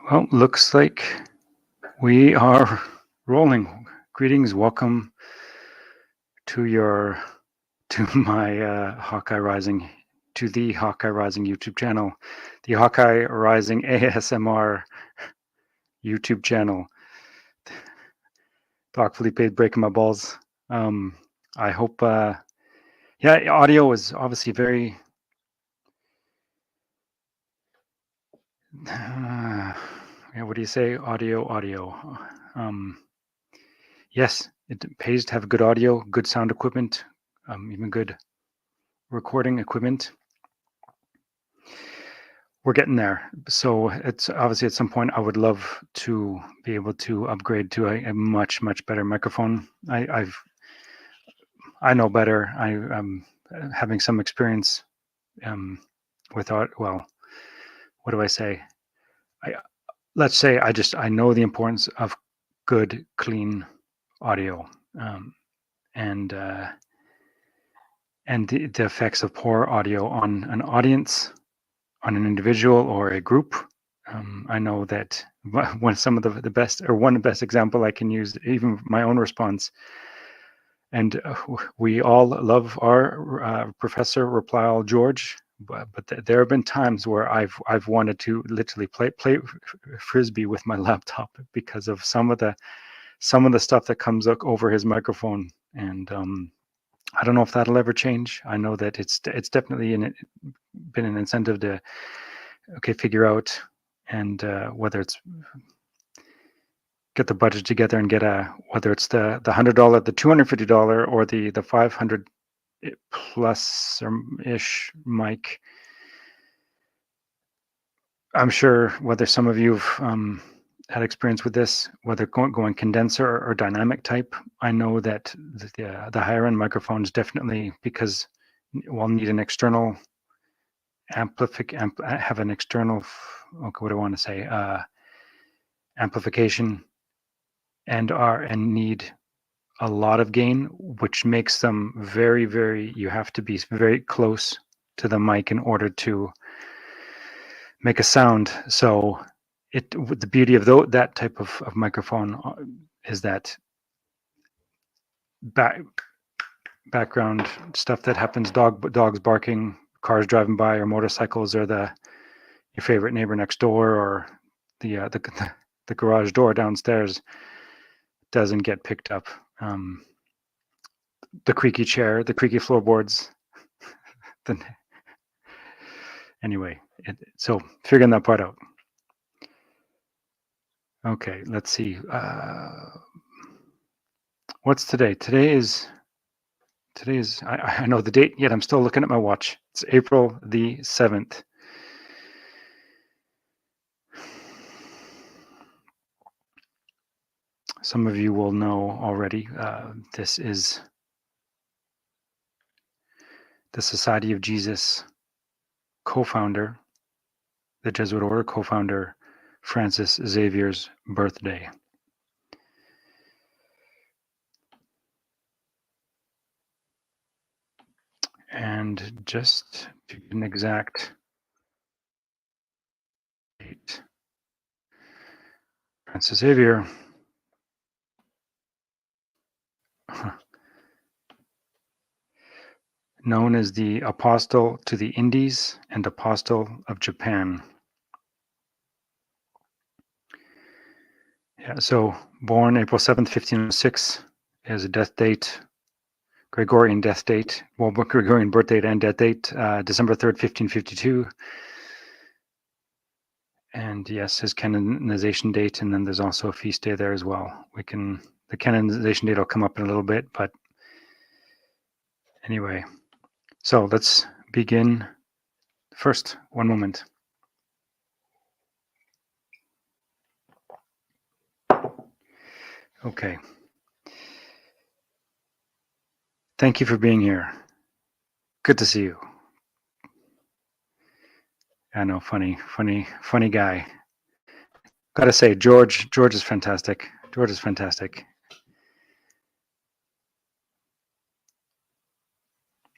Well, looks like we are rolling. Greetings, welcome to my Hawkeye Rising, to the Hawkeye Rising YouTube channel, the Hawkeye Rising ASMR YouTube channel. Doc Felipe breaking my balls. I hope, yeah, audio is obviously very. Yeah, what do you say? Audio. Yes, it pays to have good audio, good sound equipment, even good recording equipment. We're getting there. So it's obviously at some point I would love to be able to upgrade to a much better microphone. I know better. I'm having some experience with art. Well, what do I say? Let's say I know the importance of good, clean audio, and the effects of poor audio on an audience, on an individual or a group. I know that one of the best, or one of the best example I can use, even my own response. And we all love our Professor Reply All George, but there have been times where I've wanted to literally play frisbee with my laptop because of some of the stuff that comes up over his microphone. And I don't know if that'll ever change. I know that it's definitely been an incentive to figure out, and whether it's get the budget together and get whether it's the $100, the $250, or the 500 plus or ish mic. I'm sure whether some of you've had experience with this, whether going condenser or dynamic type. I know that the higher end microphones definitely, because we'll need an external have an external, what do I want to say, amplification, and need a lot of gain, which makes them very, you have to be very close to the mic in order to make a sound. So the beauty of that type of microphone is that background stuff that happens, dogs barking, cars driving by, or motorcycles, or your favorite neighbor next door, or the garage door downstairs, doesn't get picked up. The creaky chair, the creaky floorboards. Anyway, so figuring that part out. Okay, let's see. What's today? Today is. I know the date yet. I'm still looking at my watch. It's April the 7th. Some of you will know already. This is the Society of Jesus co-founder, the Jesuit order co-founder, Francis Xavier's birthday. And just to give an exact date, Francis Xavier, known as the Apostle to the Indies and Apostle of Japan. Yeah, so born April 7th, 1506, is a death date, Gregorian death date, well, Gregorian birth date and death date, December 3rd, 1552. And yes, his canonization date, and then there's also a feast day there as well. The canonization date will come up in a little bit, but anyway. So let's begin. First, one moment. Okay. Thank you for being here. Good to see you. I know, funny guy. Gotta say, George is fantastic. George is fantastic.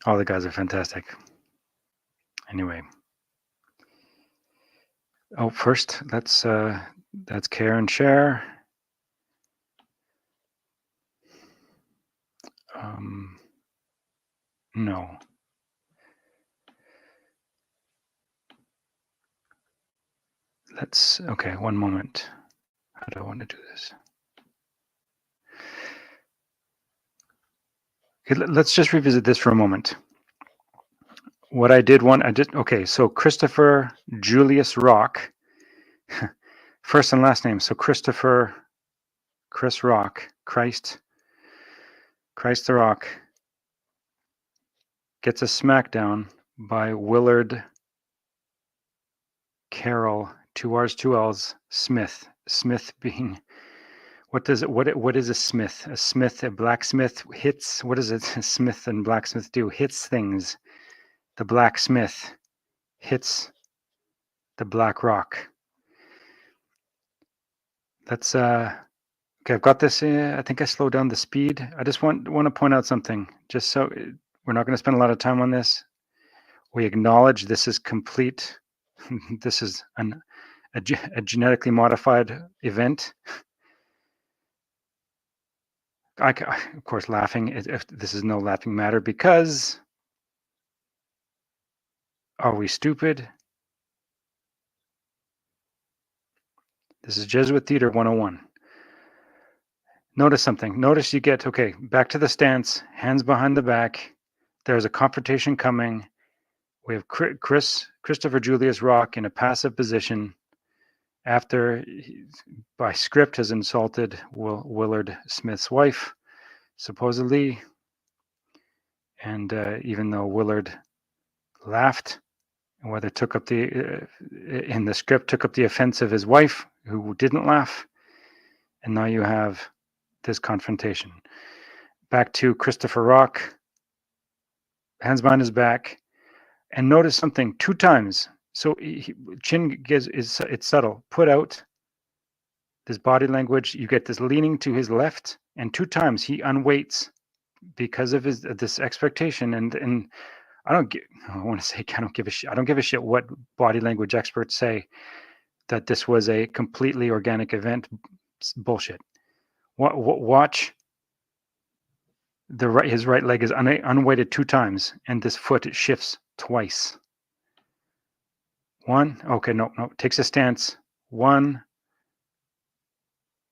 All the guys are fantastic. Anyway. Oh, first, let's That's care and share. No. Okay, one moment. How do I want to do this? Okay, let's just revisit this for a moment. What I did okay, so Christopher Julius Rock, first and last name. So Christopher, Chris Rock, Christ the Rock, gets a smackdown by Willard Carroll, 2 R's, 2 L's, Smith. Smith being, what is a smith? A smith, a blacksmith hits, what does a smith and blacksmith do? Hits things. The blacksmith hits the black rock. Let's, okay, I've got this. I think I slowed down the speed. I just want to point out something, just so we're not going to spend a lot of time on this. We acknowledge this is complete. This is a genetically modified event. Of course, laughing. If this is no laughing matter, because are we stupid? This is Jesuit Theater 101. Notice something. Notice you get, okay, back to the stance, hands behind the back. There's a confrontation coming. We have Christopher Julius Rock in a passive position after by script has insulted Willard Smith's wife, supposedly. And even though Willard laughed, whether took up in the script took up the offense of his wife, who didn't laugh, and now you have this confrontation. Back to Christopher Rock, hands behind his back, and notice something 2 times. So chin it's subtle. Put out this body language. You get this leaning to his left, and 2 times he unweights because of this expectation. And I don't give a shit. I don't give a shit what body language experts say that this was a completely organic event. It's bullshit. Watch. His right leg is unweighted 2 times, and this foot shifts twice. 1, okay, no, takes a stance. 1,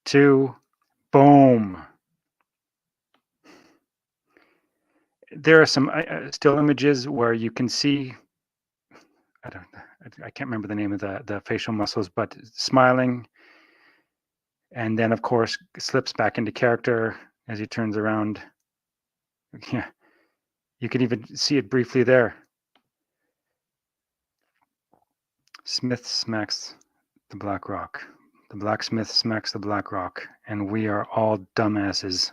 2, boom. There are some still images where you can see, I can't remember the name of the facial muscles, but smiling, and then of course slips back into character as he turns around. Yeah, you can even see it briefly there. Smith smacks the black rock. The blacksmith smacks the black rock, and we are all dumbasses.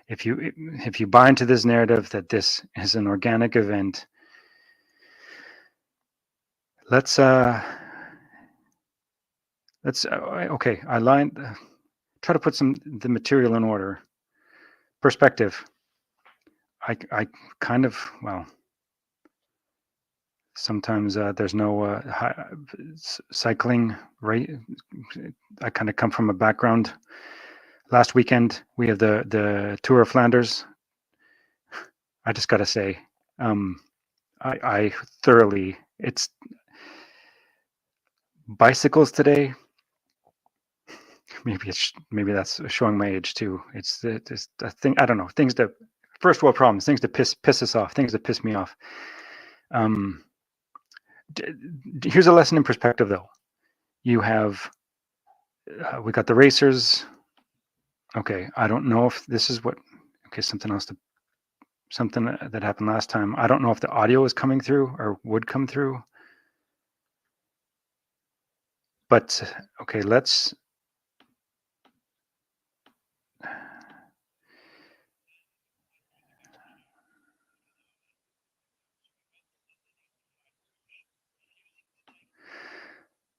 If you buy into this narrative that this is an organic event, let's okay. Try to put the material in order. Perspective. I kind of, well, sometimes there's no cycling, right? I kind of come from a background. Last weekend we have the Tour of Flanders. I just got to say, I thoroughly, it's bicycles today. Maybe that's showing my age too. It's a thing. I don't know, things that first world problems, things that piss us off, things that piss me off. Here's a lesson in perspective, though. You have we got the racers. Okay, I don't know if this is what. Okay, something that happened last time. I don't know if the audio is coming through or would come through. But okay, let's.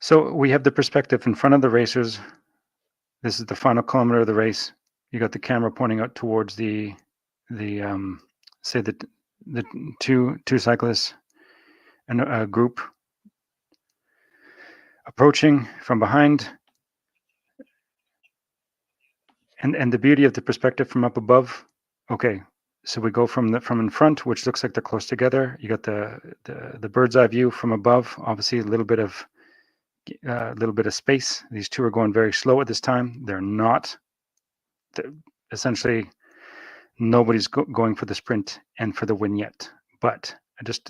So we have the perspective in front of the racers. This is the final kilometer of the race. You got the camera pointing out towards the say the two cyclists and a group approaching from behind. And the beauty of the perspective from up above. Okay, so we go from in front, which looks like they're close together. You got the bird's eye view from above. Obviously, a little bit of space. These two are going very slow at this time. They're not. Essentially, nobody's going for the sprint and for the win yet. But just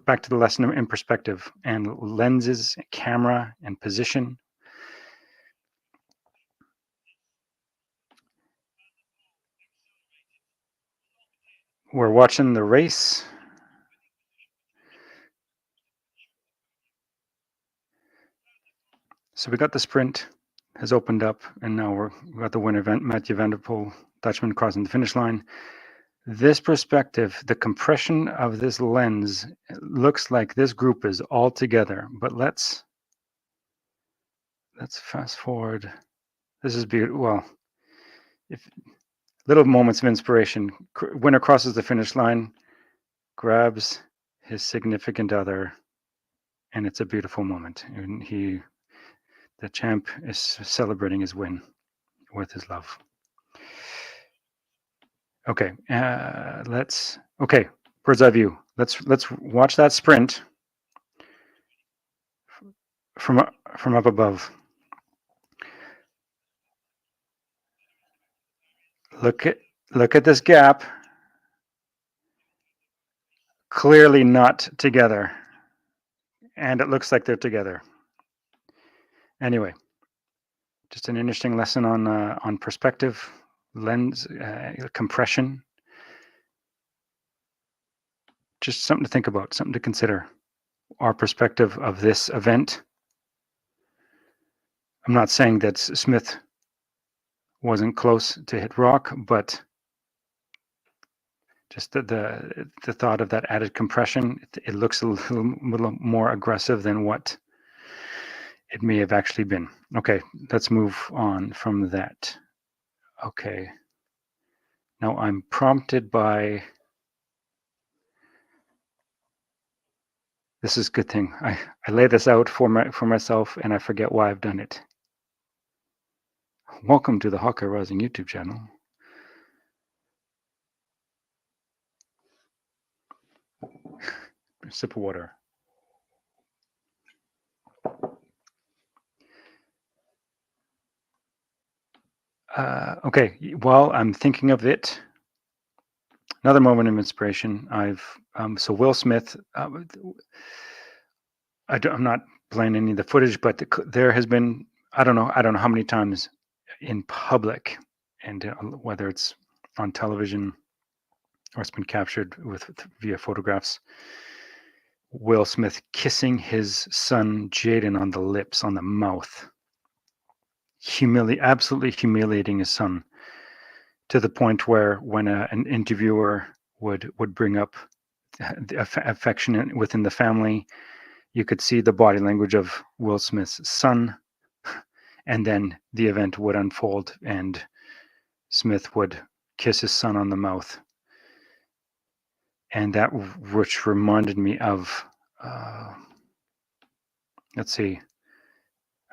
back to the lesson in perspective and lenses, camera, and position. We're watching the race. So we got the sprint has opened up, and now we got the winner, Mathieu van der Poel, Dutchman, crossing the finish line. This perspective, the compression of this lens, looks like this group is all together. But let's fast forward. This is beautiful. Well, if little moments of inspiration. Winner crosses the finish line, grabs his significant other, and it's a beautiful moment. And the champ is celebrating his win with his love. Okay, bird's eye view. Let's watch that sprint from up above. Look at this gap. Clearly not together, and it looks like they're together. Anyway, just an interesting lesson on perspective, lens, compression. Just something to think about, something to consider. Our perspective of this event. I'm not saying that Smith wasn't close to hit rock, but just the thought of that added compression, it looks a little more aggressive than what it may have actually been. Okay, let's move on from that. Okay. Now I'm prompted by, this is a good thing. I lay this out for myself and I forget why I've done it. Welcome to the Hawkeye Rising YouTube channel. A sip of water. Okay, while I'm thinking of it, another moment of inspiration. So Will Smith. I'm not playing any of the footage, but there has been I don't know how many times in public, and whether it's on television or it's been captured via photographs. Will Smith kissing his son Jaden on the lips, on the mouth, absolutely humiliating his son, to the point where when an interviewer would bring up the affection within the family, you could see the body language of Will Smith's son, and then the event would unfold and Smith would kiss his son on the mouth. And that, which reminded me of, let's see,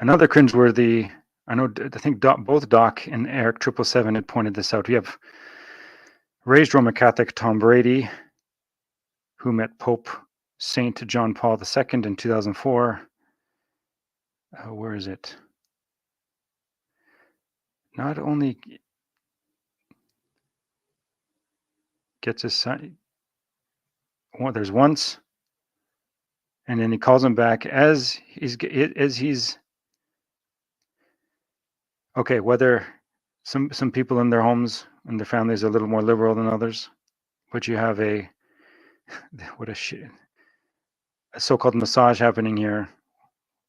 another cringeworthy. I think both Doc and Eric 777 had pointed this out. We have raised Roman Catholic Tom Brady, who met Pope Saint John Paul II in 2004. Where is it? Not only gets his son. Well, there's once, and then he calls him back as he's okay. Whether some people in their homes and their families are a little more liberal than others, but you have a so-called massage happening here,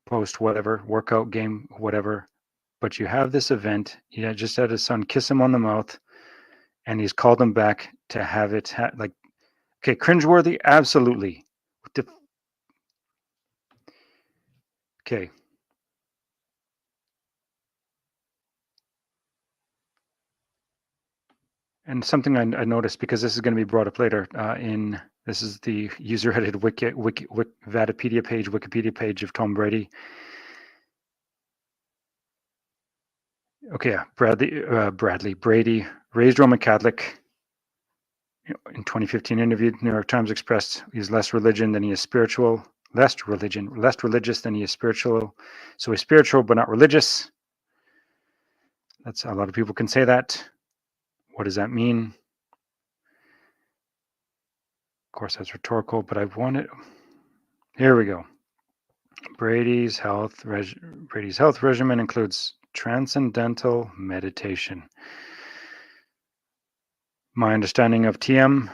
post whatever workout game, whatever. But you have this event. He just had his son kiss him on the mouth, and he's called him back to have it like. Okay, cringeworthy, absolutely. Okay. And something I noticed, because this is going to be brought up later, this is the user-edited Wikipedia page of Tom Brady. Okay, yeah, Brady, raised Roman Catholic. In 2015 interview, New York Times expressed he's less religion than he is spiritual. Less religious than he is spiritual. So he's spiritual but not religious. That's a lot of people can say that. What does that mean? Of course, that's rhetorical, but I want it. Here we go. Brady's health regimen includes transcendental meditation. My understanding of TM,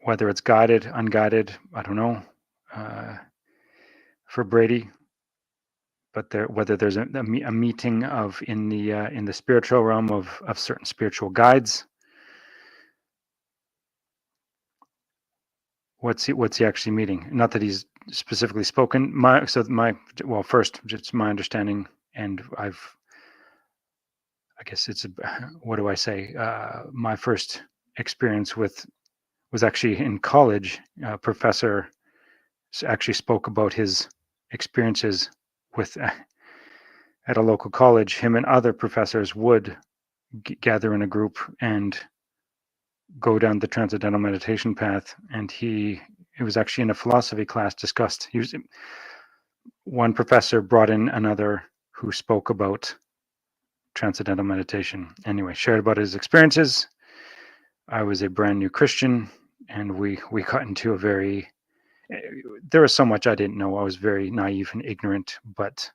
whether it's guided, unguided, I don't know, for Brady, but whether there's a meeting of in the spiritual realm of certain spiritual guides. What's he actually meeting? Not that he's specifically spoken. First, just my understanding, and I guess it's what do I say? My first experience was actually in college. A professor actually spoke about his experiences with at a local college. Him and other professors would gather in a group and go down the transcendental meditation path, and it was actually in a philosophy class discussed. One professor brought in another who spoke about transcendental meditation. Anyway, shared about his experiences. I was a brand new Christian, and we got into there was so much I didn't know. I was very naive and ignorant, but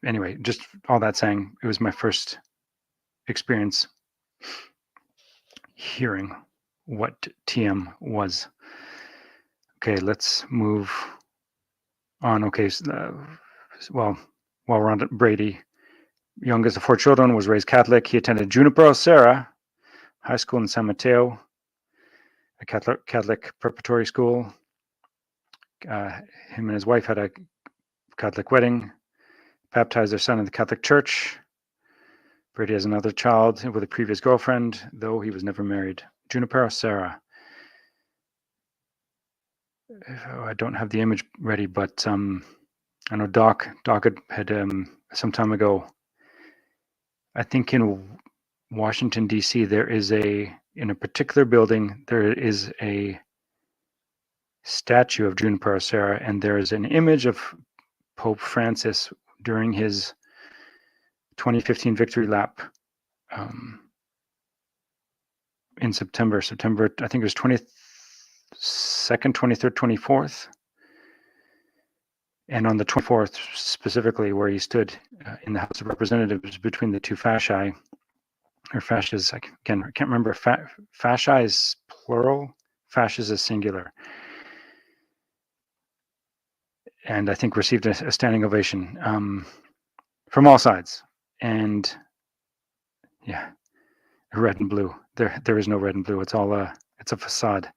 anyway, just all that saying, it was my first experience hearing what TM was. Okay, let's move on. Okay, while we're on Brady, youngest of 4 children, was raised Catholic. He attended Junipero Serra High School in San Mateo, a Catholic preparatory school. Him and his wife had a Catholic wedding, baptized their son in the Catholic Church. Brady has another child with a previous girlfriend, though he was never married. Junipero Serra. I don't have the image ready, but I know Doc had some time ago. I think in Washington D.C. there is in a particular building there is a statue of Junipero Serra, and there is an image of Pope Francis during his 2015 victory lap in September. I think it was 22nd, 23rd, 24th. And on the 24th, specifically, where he stood in the House of Representatives between the two fasci, or fasces, I can't remember. Fasci is plural, fasces is singular. And I think received a standing ovation from all sides. And yeah, red and blue. There is no red and blue. It's all it's a facade.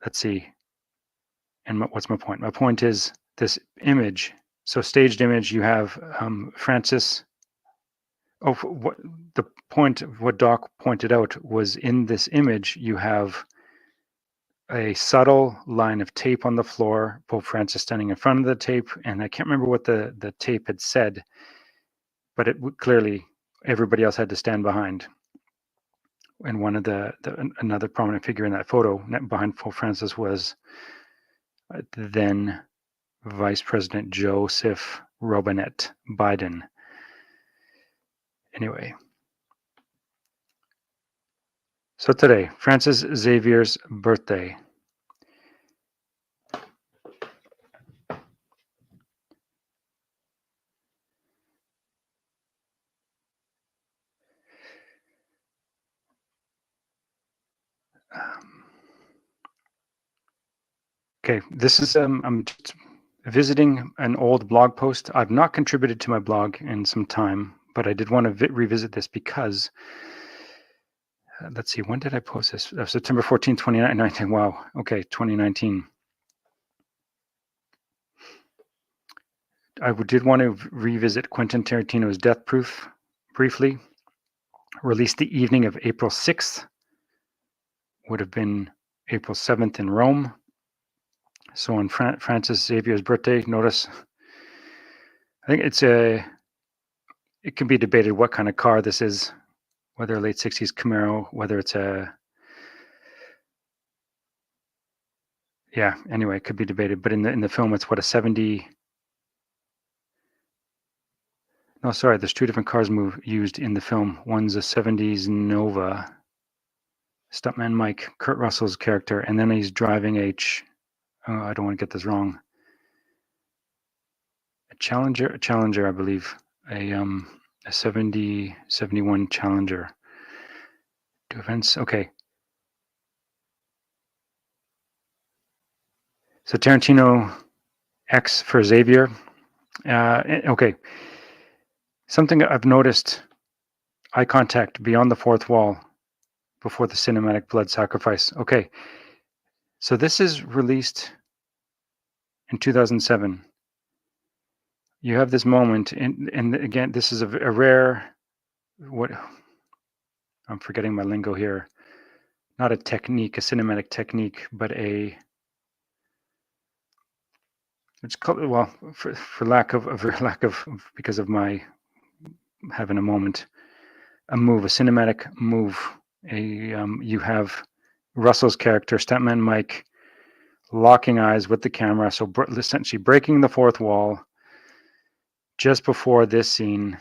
Let's see. And what's my point? My point is this image. So staged image, you have Francis. What Doc pointed out was in this image, you have a subtle line of tape on the floor, Pope Francis standing in front of the tape, and I can't remember what the tape had said, but it clearly everybody else had to stand behind. And one of another prominent figure in that photo behind Pope Francis was then Vice President Joseph Robinette Biden. Anyway, so today, Francis Xavier's birthday. Okay, this is I'm just visiting an old blog post. I've not contributed to my blog in some time, but I did want to revisit this because let's see, when did I post this? September 14, 2019. Wow. Okay, 2019. I did want to revisit Quentin Tarantino's Death Proof briefly. Released the evening of April 6th. Would have been April 7th in Rome. So on Francis Xavier's birthday, notice, I think it can be debated what kind of car this is, whether a late 60s Camaro, whether it's anyway, it could be debated. But in the film, it's what, a 70. No, sorry, there's two different cars used in the film. One's a 70s Nova, Stuntman Mike, Kurt Russell's character, and then he's driving I don't want to get this wrong. A Challenger, I believe. A 71 Challenger. Two events, okay. So Tarantino X for Xavier. Okay. Something I've noticed, eye contact beyond the fourth wall before the cinematic blood sacrifice. Okay. So this is released in 2007. You have this moment, and again, this is a rare, what, I'm forgetting my lingo here, not a technique, a cinematic technique, but it's called, well, for lack of because of my having a moment, a cinematic move. You have Russell's character, Stuntman Mike, locking eyes with the camera, so essentially breaking the fourth wall just before this scene,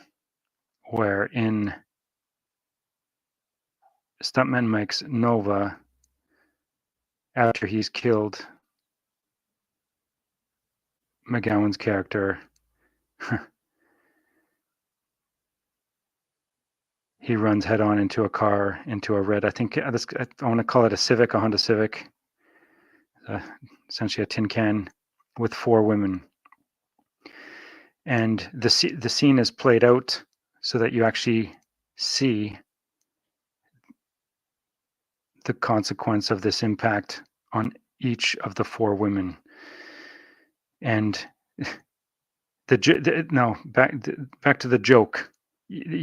where in Stuntman Mike's Nova, after he's killed McGowan's character, he runs head on into a car, into a red, I think I want to call it a Honda Civic, essentially a tin can with four women. And the scene is played out so that you actually see the consequence of this impact on each of the four women. And back to the joke.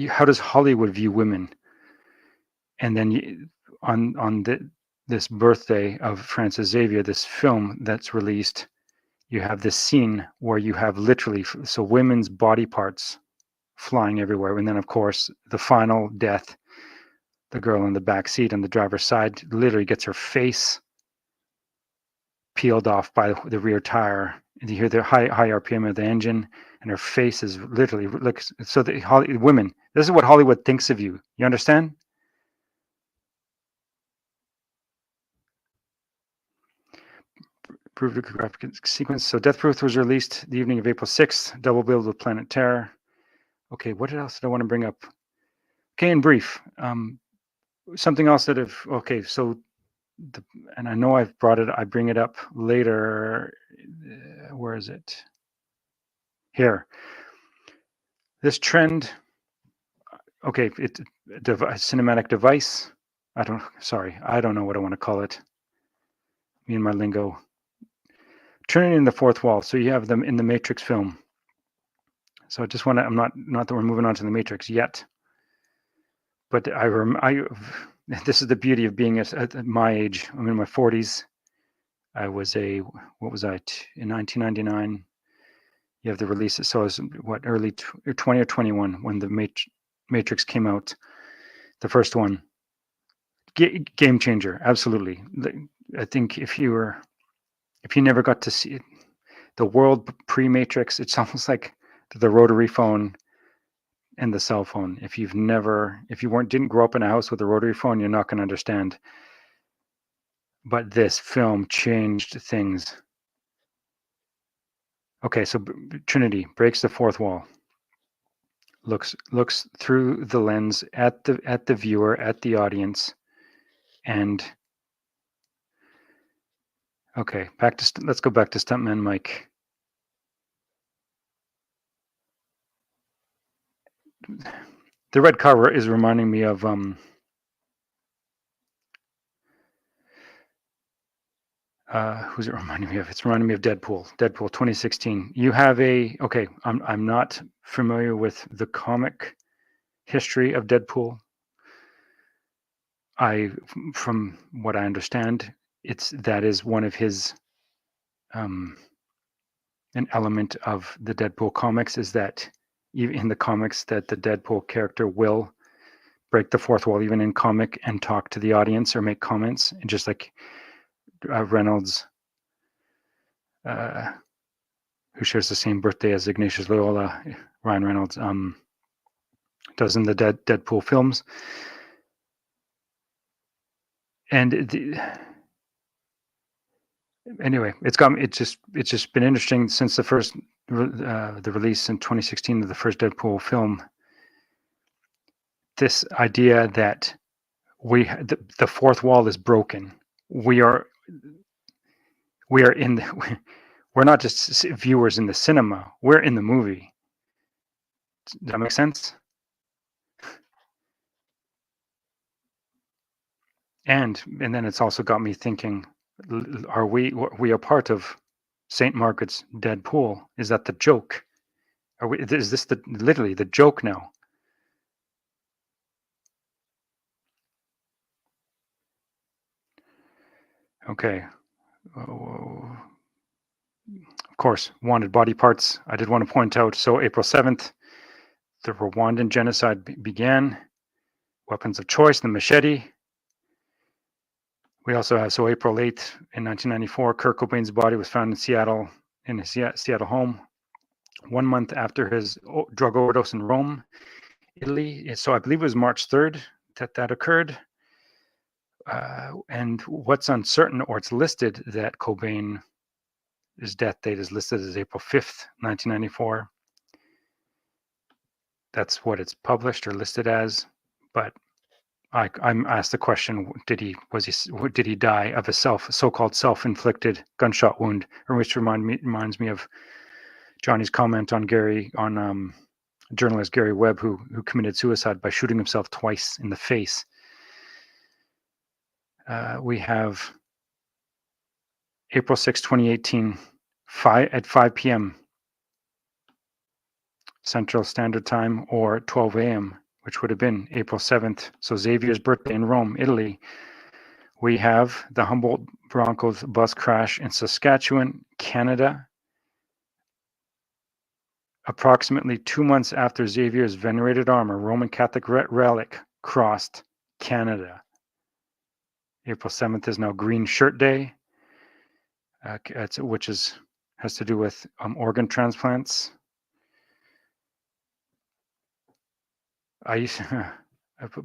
How does Hollywood view women? And then on this birthday of Francis Xavier, this film that's released, you have this scene where you have literally, so women's body parts flying everywhere. And then, of course, the final death, the girl in the back seat on the driver's side literally gets her face peeled off by the rear tire. And you hear the high RPM of the engine, and her face is literally, like, so the women, this is what Hollywood thinks of you. You understand? Proved graphic sequence. So Death Proof was released the evening of April 6th, double billed with Planet Terror. Okay, what else did I want to bring up? Okay, in brief, something else so and I know I've brought it, I bring it up later. Where is it? Here. This trend, okay, it's a cinematic device. I don't know what I want to call it. Me and my lingo. Turning in the fourth wall. So you have them in the Matrix film. So I just want to, I'm not that we're moving on to the Matrix yet, but this is the beauty of being at my age. I'm in my 40s. I was in 1999. You have the releases. So I was early 20 or 21 when the Matrix came out, the first one. Game changer, absolutely. I think if you never got to see it, the world pre-Matrix, it's almost like the rotary phone and the cell phone. If you didn't grow up in a house with a rotary phone, you're not going to understand. But this film changed things. Okay, so Trinity breaks the fourth wall. Looks through the lens at the viewer, at the audience, and okay, let's go back to Stuntman Mike. The red car is reminding me of who's it reminding me of? It's reminding me of Deadpool 2016. You have I'm not familiar with the comic history of Deadpool. From what I understand, that is one of his an element of the Deadpool comics is that in the comics that the Deadpool character will break the fourth wall even in comic and talk to the audience or make comments, and just like Reynolds, who shares the same birthday as Ignatius Loyola, Ryan Reynolds, does in the Deadpool films. And anyway, it's just been interesting since the release in 2016 of the first Deadpool film. This idea that the fourth wall is broken. We're not just viewers in the cinema. We're in the movie. Does that make sense? And then it's also got me thinking: are we a part of St. Margaret's Deadpool? Is that the joke? Is this literally the joke now? Okay. Of course, wanted body parts. I did want to point out, so April 7th, the Rwandan genocide began. Weapons of choice, the machete. We also have, so April 8th in 1994, Kurt Cobain's body was found in Seattle, in his Seattle home, 1 month after his drug overdose in Rome, Italy. So I believe it was March 3rd that occurred. And what's uncertain, or it's listed that Cobain, his death date is listed as April 5th, 1994. That's what it's published or listed as. But I'm asked the question: did he die of a so-called self-inflicted gunshot wound? Or which reminds me of Johnny's comment on journalist Gary Webb, who committed suicide by shooting himself twice in the face. We have April 6, 2018, at 5 p.m. Central Standard Time, or 12 a.m., which would have been April 7th. So Xavier's birthday in Rome, Italy. We have the Humboldt Broncos bus crash in Saskatchewan, Canada. Approximately 2 months after Xavier's venerated arm, a Roman Catholic relic, crossed Canada. April 7th is now Green Shirt Day, which has to do with organ transplants. I used to,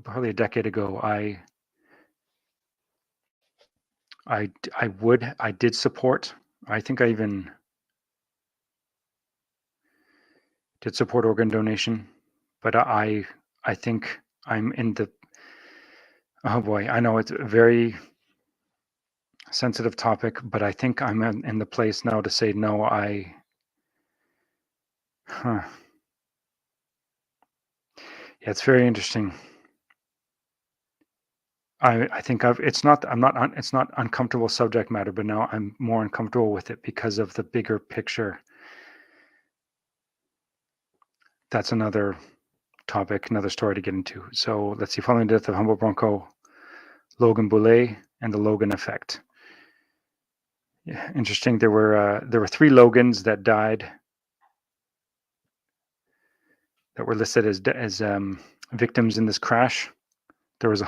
probably a decade ago, I did support. I think I even did support organ donation, but I think I'm in the, oh boy, I know it's a very sensitive topic, but I think I'm in the place now to say no. Yeah, it's very interesting. I think it's not uncomfortable subject matter, but now I'm more uncomfortable with it because of the bigger picture. That's another topic, another story to get into. So let's see. Following the death of Humboldt Bronco Logan Boulet and the Logan effect. Yeah, interesting. There were 3 Logans that died, that were listed as victims in this crash. There was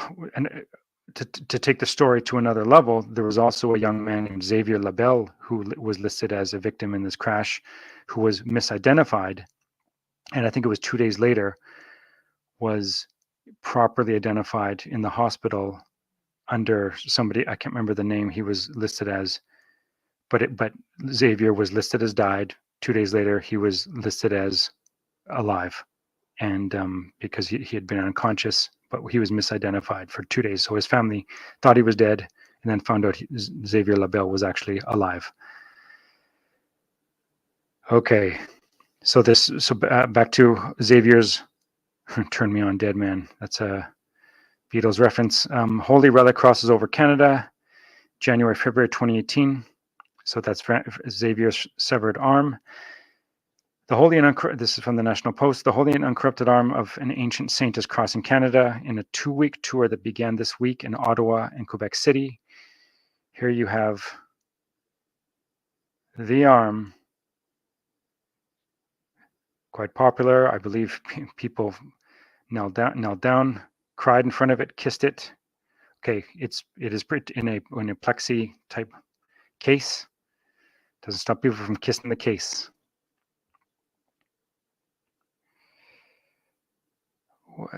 to take the story to another level, there was also a young man named Xavier Labelle who was listed as a victim in this crash, who was misidentified, and I think it was 2 days later was properly identified in the hospital under somebody, I can't remember the name he was listed as, but Xavier was listed as died. 2 days later, he was listed as alive, and because he had been unconscious, but he was misidentified for 2 days. So his family thought he was dead, and then found out Xavier Labelle was actually alive. Okay, so back to Xavier's "Turn Me On, Dead Man." That's a Beatles reference. Holy Relic crosses over Canada, January, February 2018. So that's Xavier's severed arm. This is from the National Post. The holy and uncorrupted arm of an ancient saint is crossing Canada in a 2-week tour that began this week in Ottawa and Quebec City. Here you have The Arm, quite popular. I believe people knelt down, cried in front of it, kissed it. Okay, it is in a plexi type case. Doesn't stop people from kissing the case.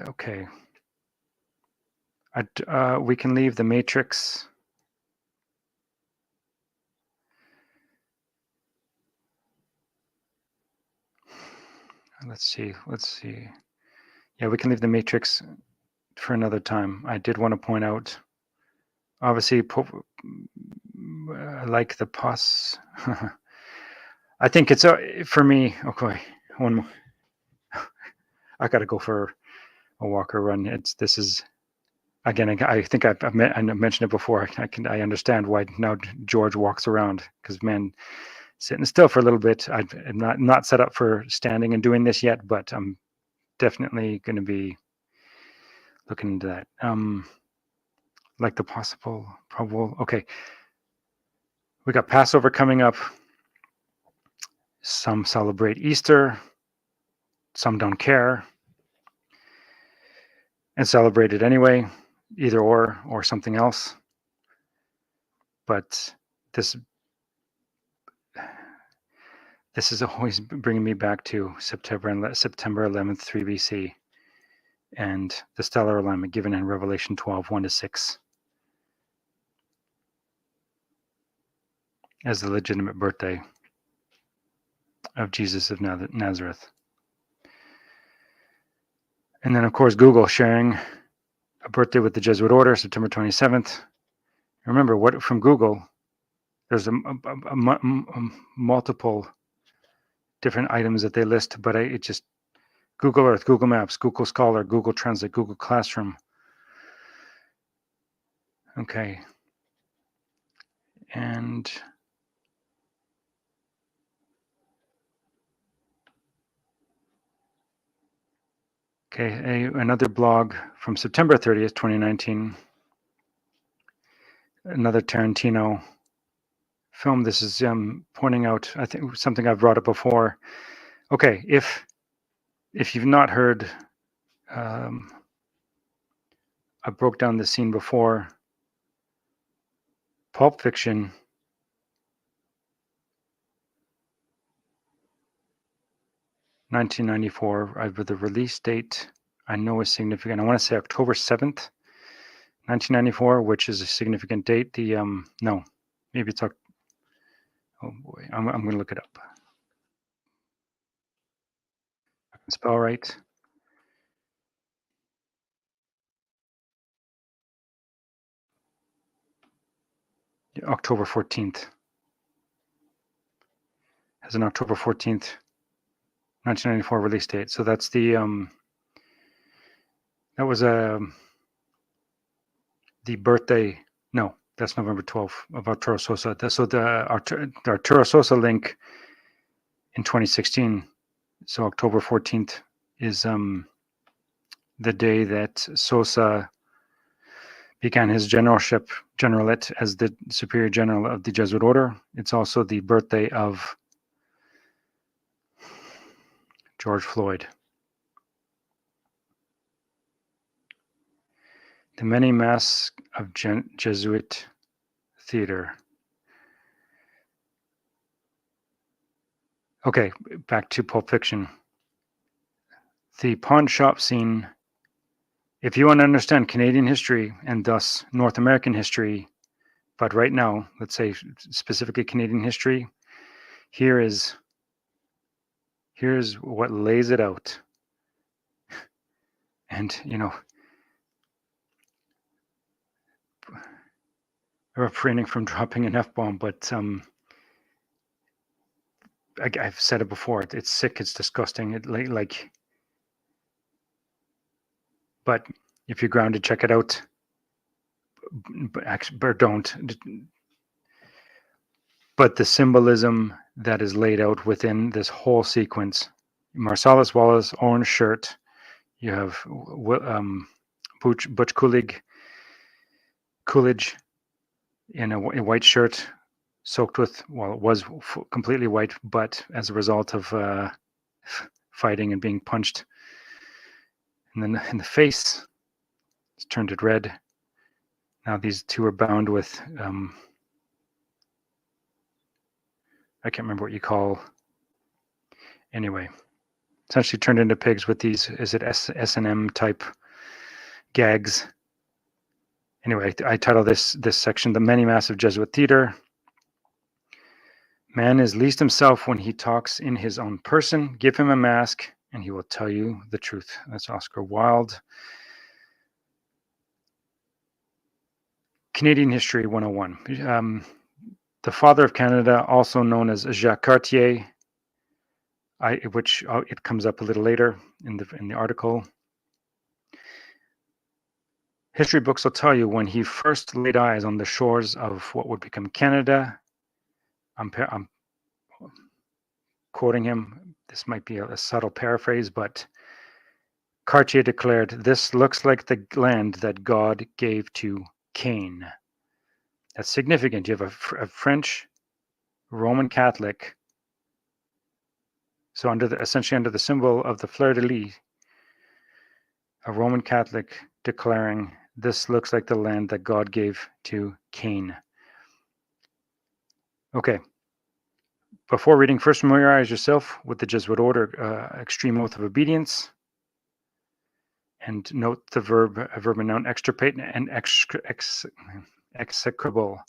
Okay. We can leave the Matrix. Let's see. Yeah, we can leave the Matrix for another time. I did want to point out, obviously, like the pus. I think it's for me. Okay, one more. I got to go for a walk or run. This is again. I think I mentioned it before. I understand why now George walks around, because man, sitting still for a little bit. I'm not set up for standing and doing this yet, but I'm definitely going to be looking into that. Like the probable. Okay, we got Passover coming up. Some celebrate Easter. Some don't care and celebrate it anyway, either or something else. But this is always bringing me back to September 11th, 3 BC, and the stellar alignment given in Revelation 12, 1-6, as the legitimate birthday of Jesus of Nazareth. And then, of course, Google sharing a birthday with the Jesuit order, September 27th. Remember, what from Google, there's multiple different items that they list, but it just Google Earth, Google Maps, Google Scholar, Google Translate, Google Classroom. Okay. And okay, another blog from September 30th, 2019. Another Tarantino film. This is pointing out, I think, something I've brought up before. Okay, if you've not heard, I broke down the scene before. Pulp Fiction, 1994. The release date I know is significant. I want to say October 7th, 1994, which is a significant date. The no, maybe it's oh boy, I'm going to look it up. I can spell right. October 14th. Has an October 14th, 1994 release date. So that's the that was the birthday. No, that's November 12th of Arturo Sosa. So the Arturo Sosa link in 2016. So October 14th is the day that Sosa began his generalate as the superior general of the Jesuit order. It's also the birthday of George Floyd. The Many Masks of Jesuit Theater. Okay, back to Pulp Fiction. The pawn shop scene. If you want to understand Canadian history and thus North American history, but right now, let's say specifically Canadian history, here's what lays it out. And, refraining from dropping an F-bomb, but I've said it before. It's sick. It's disgusting. But if you're grounded, check it out. But don't. But the symbolism that is laid out within this whole sequence. Marsalis Wallace, orange shirt. You have Butch Coolidge in a white shirt soaked with, well, it was completely white, but as a result of fighting and being punched in the face, it's turned it red. Now these two are bound with, I can't remember what you call, anyway, essentially turned into pigs with these, is it S&M type gags? Anyway, I title this section, The Many Massive Jesuit Theater. Man is least himself when he talks in his own person. Give him a mask and he will tell you the truth. That's Oscar Wilde. Canadian History 101. The father of Canada, also known as Jacques Cartier, which it comes up a little later in the article. History books will tell you when he first laid eyes on the shores of what would become Canada. I'm quoting him. This might be a subtle paraphrase, but Cartier declared, "This looks like the land that God gave to Cain." That's significant. You have a French Roman Catholic, so essentially under the symbol of the fleur-de-lis, a Roman Catholic declaring, "This looks like the land that God gave to Cain." Okay. Before reading, first familiarize yourself with the Jesuit order, extreme oath of obedience, and note the verb and noun extirpate and execrable.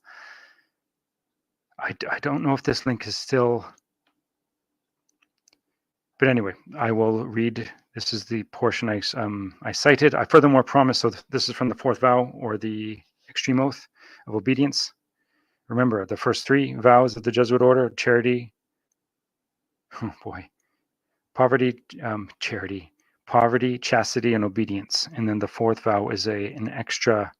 I don't know if this link is still, but anyway, I will read. This is the portion I cited. I furthermore promise, so this is from the fourth vow, or the extreme oath of obedience. Remember, the first three vows of the Jesuit order: charity, oh boy, poverty, charity, poverty, chastity, and obedience. And then the fourth vow is an extra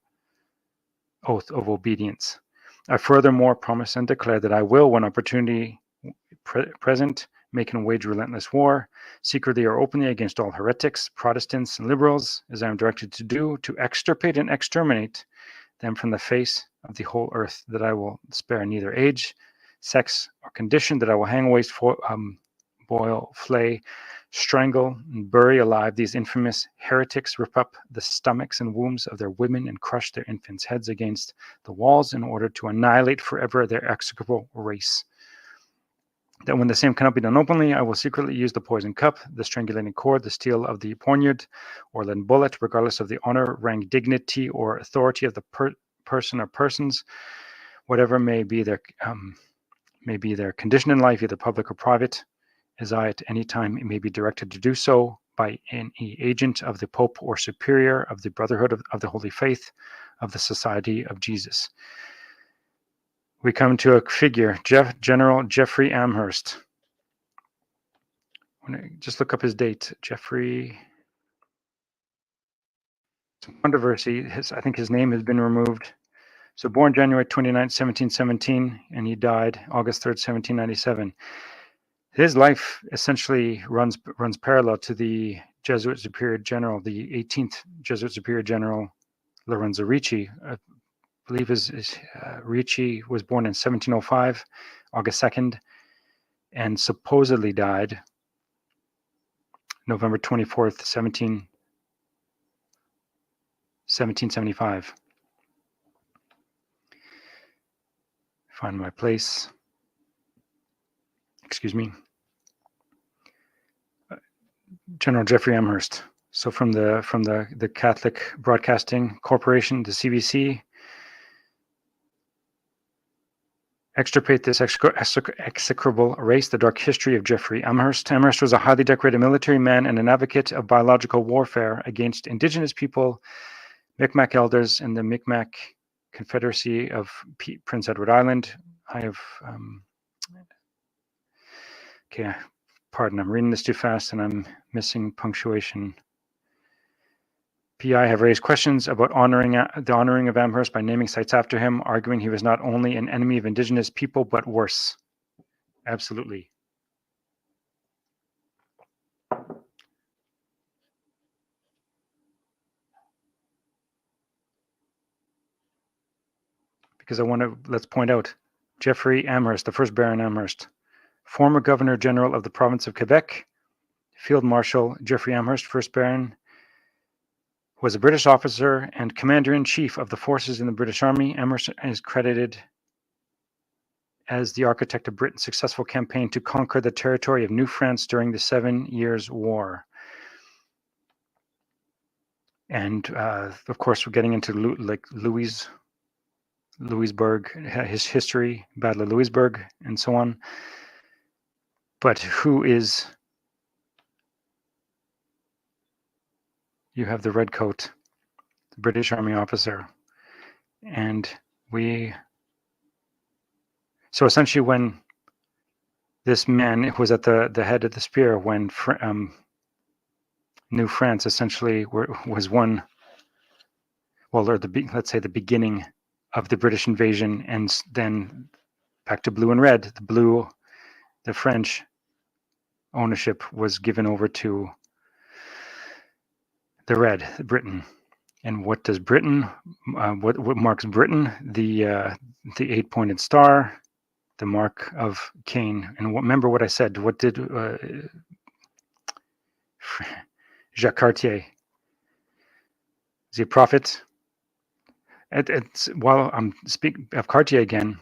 oath of obedience. I furthermore promise and declare that I will, when opportunity present, make and wage relentless war, secretly or openly, against all heretics, Protestants, and liberals, as I am directed to do, to extirpate and exterminate them from the face of the whole earth, that I will spare neither age, sex, or condition, that I will hang, waste, boil, flay, strangle, and bury alive these infamous heretics, rip up the stomachs and wombs of their women, and crush their infants' heads against the walls, in order to annihilate forever their execrable race. That when the same cannot be done openly, I will secretly use the poison cup, the strangulating cord, the steel of the poniard, or leaden bullet, regardless of the honor, rank, dignity, or authority of the person or persons, whatever may be their condition in life, either public or private, as I at any time may be directed to do so by any agent of the Pope or Superior of the Brotherhood of the Holy Faith of the Society of Jesus. We come to a figure, General Jeffrey Amherst. Just look up his date. Jeffrey. Some controversy. I think his name has been removed. So born January 29, 1717, and he died August 3rd, 1797. His life essentially runs parallel to the Jesuit Superior General, the 18th Jesuit Superior General Lorenzo Ricci. I believe Ricci was born in 1705, August 2nd, and supposedly died November 24th, 1775. Find my place. Excuse me. General Jeffrey Amherst. So from the Catholic Broadcasting Corporation, the CBC, extirpate this execrable race, the dark history of Jeffrey Amherst. Amherst was a highly decorated military man and an advocate of biological warfare against indigenous people, Mi'kmaq elders, and the Mi'kmaq Confederacy of Prince Edward Island. I have, okay, pardon, I'm reading this too fast and I'm missing punctuation. PI have raised questions about the honoring of Amherst by naming sites after him, arguing he was not only an enemy of indigenous people, but worse. Absolutely. Because let's point out, Jeffrey Amherst, the first Baron Amherst, former Governor General of the province of Quebec. Field Marshal Jeffrey Amherst, first Baron, was a British officer and commander-in-chief of the forces in the British Army. Amherst is credited as the architect of Britain's successful campaign to conquer the territory of New France during the 7 Years' War. And of course, we're getting into Louisburg, his history, Battle of Louisburg, and so on. But who is? You have the red coat, the British Army officer, and so essentially when this man was at the head of the spear when New France essentially was won, well, or let's say the beginning of the British invasion, and then back to blue and red. The French ownership was given over to the red, Britain. And what does Britain? What marks Britain? The 8-pointed star, the mark of Cain. And remember what I said. What did Jacques Cartier? Is he a prophet? While I'm speaking of Cartier again,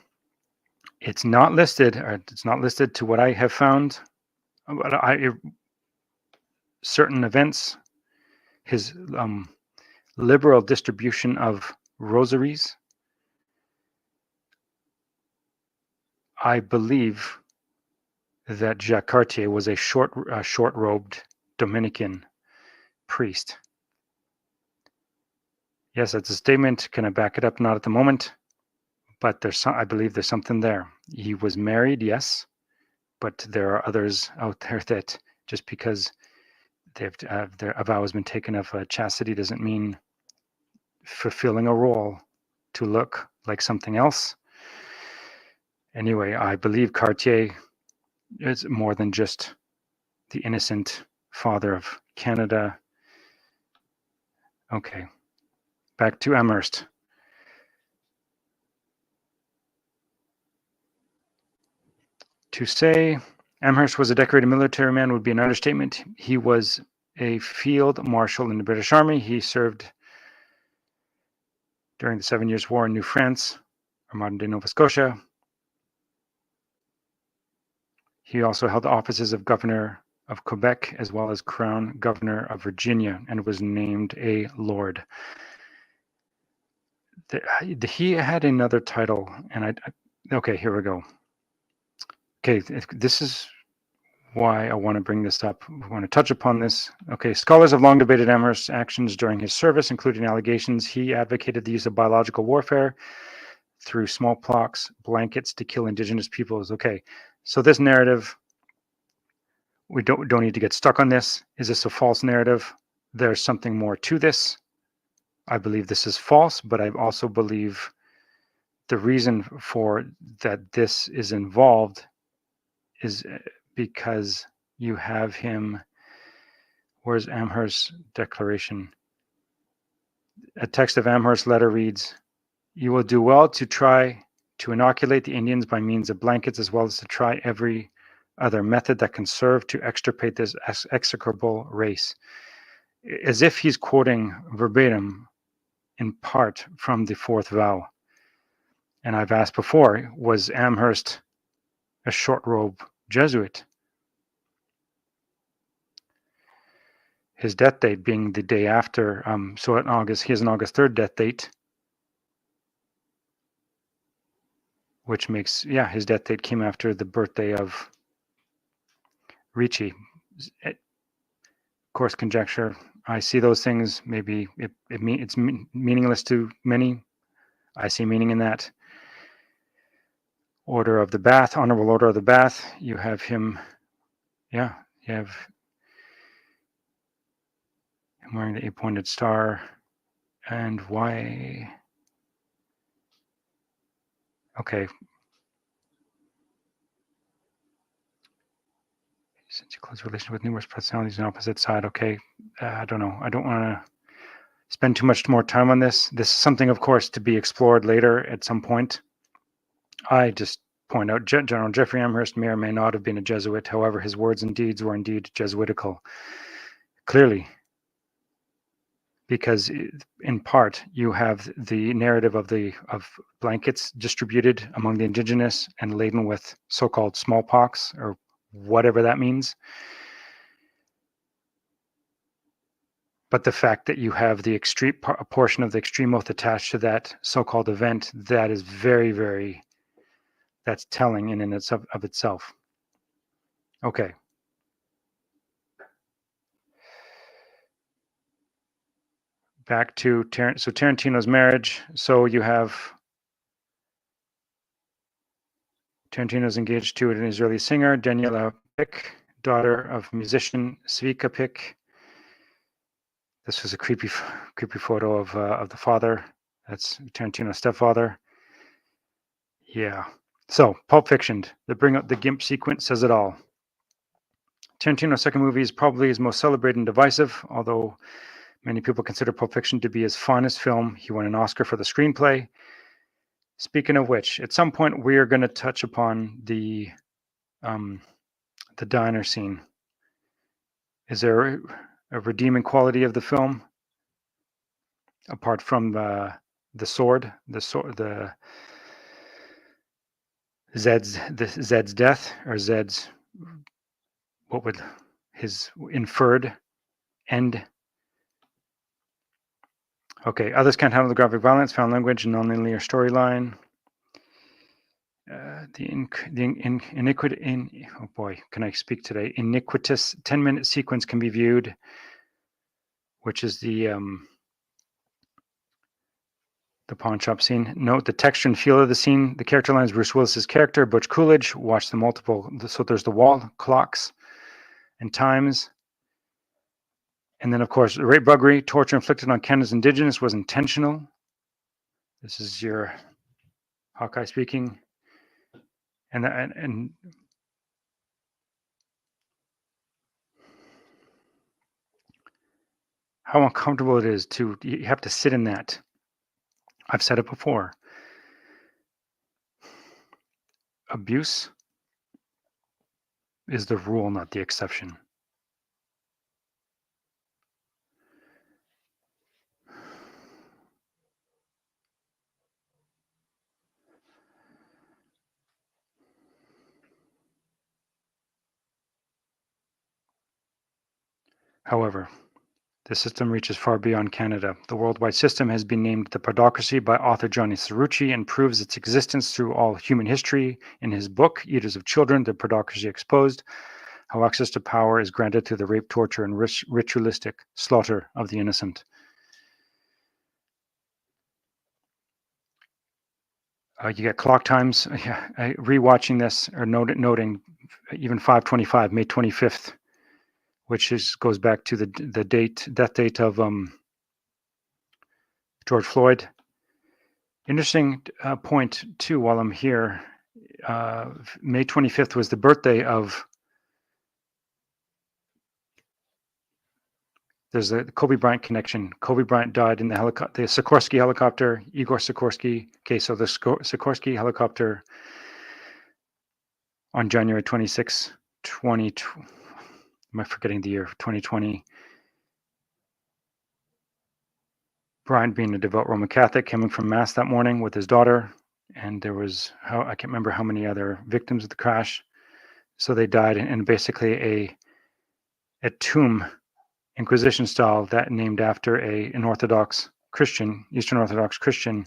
it's not listed, or it's not listed to what I have found. But certain events, his liberal distribution of rosaries, I believe that Jacques Cartier was a short-robed Dominican priest. Yes, that's a statement. Can I back it up? Not at the moment, but I believe there's something there. He was married, yes, but there are others out there that just because their vow has been taken of chastity doesn't mean fulfilling a role to look like something else. Anyway, I believe Cartier is more than just the innocent father of Canada. Okay, back to Amherst. To say Amherst was a decorated military man would be an understatement. He was a field marshal in the British Army. He served during the 7 Years' War in New France, or modern-day Nova Scotia. He also held the offices of Governor of Quebec as well as Crown Governor of Virginia, and was named a Lord. He had another title, and okay, here we go. Okay, this is why I want to bring this up. I want to touch upon this. Okay, scholars have long debated Amherst's actions during his service, including allegations he advocated the use of biological warfare through smallpox blankets to kill indigenous peoples. Okay, so this narrative, we don't need to get stuck on this. Is this a false narrative? There's something more to this. I believe this is false, but I also believe the reason for that this is involved is because you have him. Where's Amherst's declaration? A text of Amherst's letter reads, "You will do well to try to inoculate the Indians by means of blankets, as well as to try every other method that can serve to extirpate this execrable race." As if he's quoting verbatim in part from the fourth vow. And I've asked before, was Amherst a short-robe Jesuit? His death date being the day after, so in August, he has an August 3rd death date, which makes, yeah, his death date came after the birthday of Ricci. Of course, conjecture. I see those things. Maybe it's meaningless to many. I see meaning in that. Order of the Bath, Honorable Order of the Bath. You have him, yeah, you have him wearing the 8-pointed star. And why? Okay. Since you close relation with numerous personalities on the opposite side, okay. I don't know. I don't want to spend too much more time on this. This is something, of course, to be explored later at some point. I just point out General Jeffrey Amherst may or may not have been a Jesuit. However, his words and deeds were indeed Jesuitical. Clearly, because in part you have the narrative of blankets distributed among the indigenous and laden with so-called smallpox or whatever that means. But the fact that you have the extreme portion of the extreme oath attached to that so-called event, that is very, very, that's telling in and of itself. Okay. Back to Tarantino's marriage. So you have Tarantino's engaged to an Israeli singer, Daniela Pick, daughter of musician Svika Pick. This was a creepy photo of the father. That's Tarantino's stepfather. Yeah. So, Pulp Fiction. The bring up the GIMP sequence says it all. Tarantino's second movie is probably his most celebrated and divisive, although many people consider Pulp Fiction to be his finest film. He won an Oscar for the screenplay. Speaking of which, at some point we are going to touch upon the diner scene. Is there a redeeming quality of the film apart from the Zed's death, or Zed's, what would his inferred end? Okay, others can't handle the graphic violence, found language, and non-linear storyline. Oh boy, can I speak today? Iniquitous 10-minute sequence can be viewed, which is the pawn shop scene. Note the texture and feel of the scene. The character lines: Bruce Willis's character, Butch Coolidge. Watch the multiple. So there's the wall clocks and times. And then, of course, the rape, buggery, torture inflicted on Canada's Indigenous was intentional. This is your Hawkeye speaking. And how uncomfortable it is you have to sit in that. I've said it before. Abuse is the rule, not the exception. However, the system reaches far beyond Canada. The worldwide system has been named the Podocracy by author Johnny Cerrucci and proves its existence through all human history in his book, Eaters of Children, The Podocracy Exposed, how access to power is granted through the rape, torture, and ritualistic slaughter of the innocent. You get clock times. Rewatching this, or noting even 5/25, May 25th, which goes back to the death date of George Floyd. Interesting point too. While I'm here, May 25th was the birthday of. There's a Kobe Bryant connection. Kobe Bryant died in the Sikorsky helicopter. Igor Sikorsky. Okay, so the Sikorsky helicopter on January 26, 2020. Am I forgetting the year? 2020. Bryant, being a devout Roman Catholic, coming from Mass that morning with his daughter, and there was I can't remember how many other victims of the crash. So they died in basically a tomb, Inquisition style, that named after an Orthodox Christian, Eastern Orthodox Christian.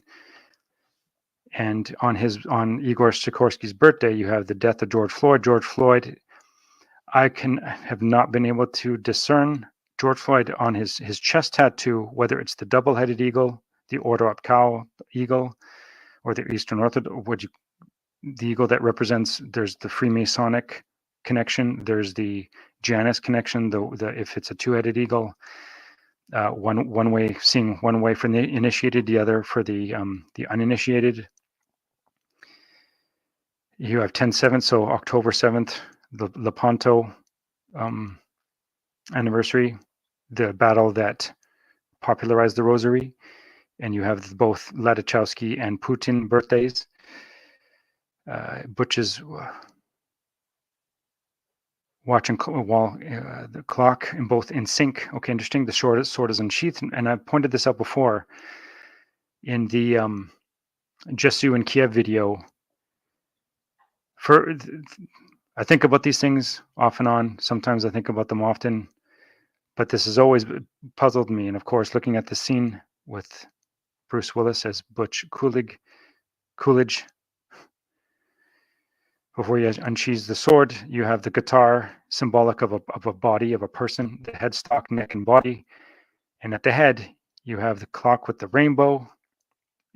And on Igor Sikorsky's birthday, you have the death of George Floyd. George Floyd, I have not been able to discern George Floyd on his chest tattoo, whether it's the double-headed eagle, the Ordo Up Cow eagle, or the Eastern Orthodox, the eagle that represents, there's the Freemasonic connection, there's the Janus connection, if it's a two-headed eagle, one way, seeing one way for the initiated, the other for the uninitiated. You have 10/7, so October 7th, the Lepanto anniversary, the battle that popularized the rosary, and you have both Ladachowski and Putin birthdays. Butch is watching the clock in both in sync. Okay, interesting. The sword is unsheathed, and I pointed this out before in the Jesu and Kiev video. I think about these things off and on. Sometimes I think about them often, but this has always puzzled me. And of course, looking at the scene with Bruce Willis as Butch Coolidge, before you unsheathes the sword, you have the guitar, symbolic of a body, of a person, the headstock, neck, and body. And at the head, you have the clock with the rainbow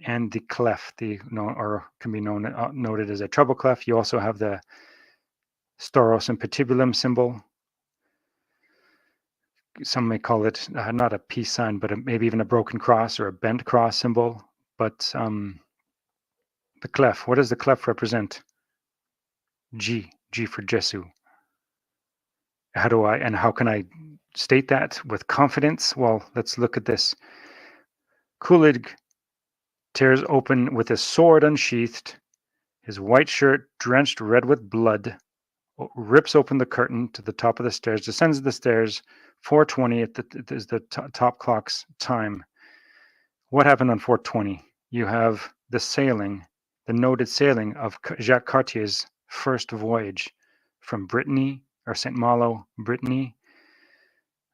and the clef, or can be noted as a treble clef. You also have the Stauros and Patibulum symbol. Some may call it not a peace sign, but maybe even a broken cross or a bent cross symbol. But the clef, what does the clef represent? G for Jesu. How can I state that with confidence? Well, let's look at this. Coolidge tears open with his sword unsheathed, his white shirt drenched red with blood, rips open the curtain to the top of the stairs, descends the stairs. 4:20 is the top clock's time. What happened on 4:20? You have the noted sailing of Jacques Cartier's first voyage from Brittany, or St. Malo, Brittany,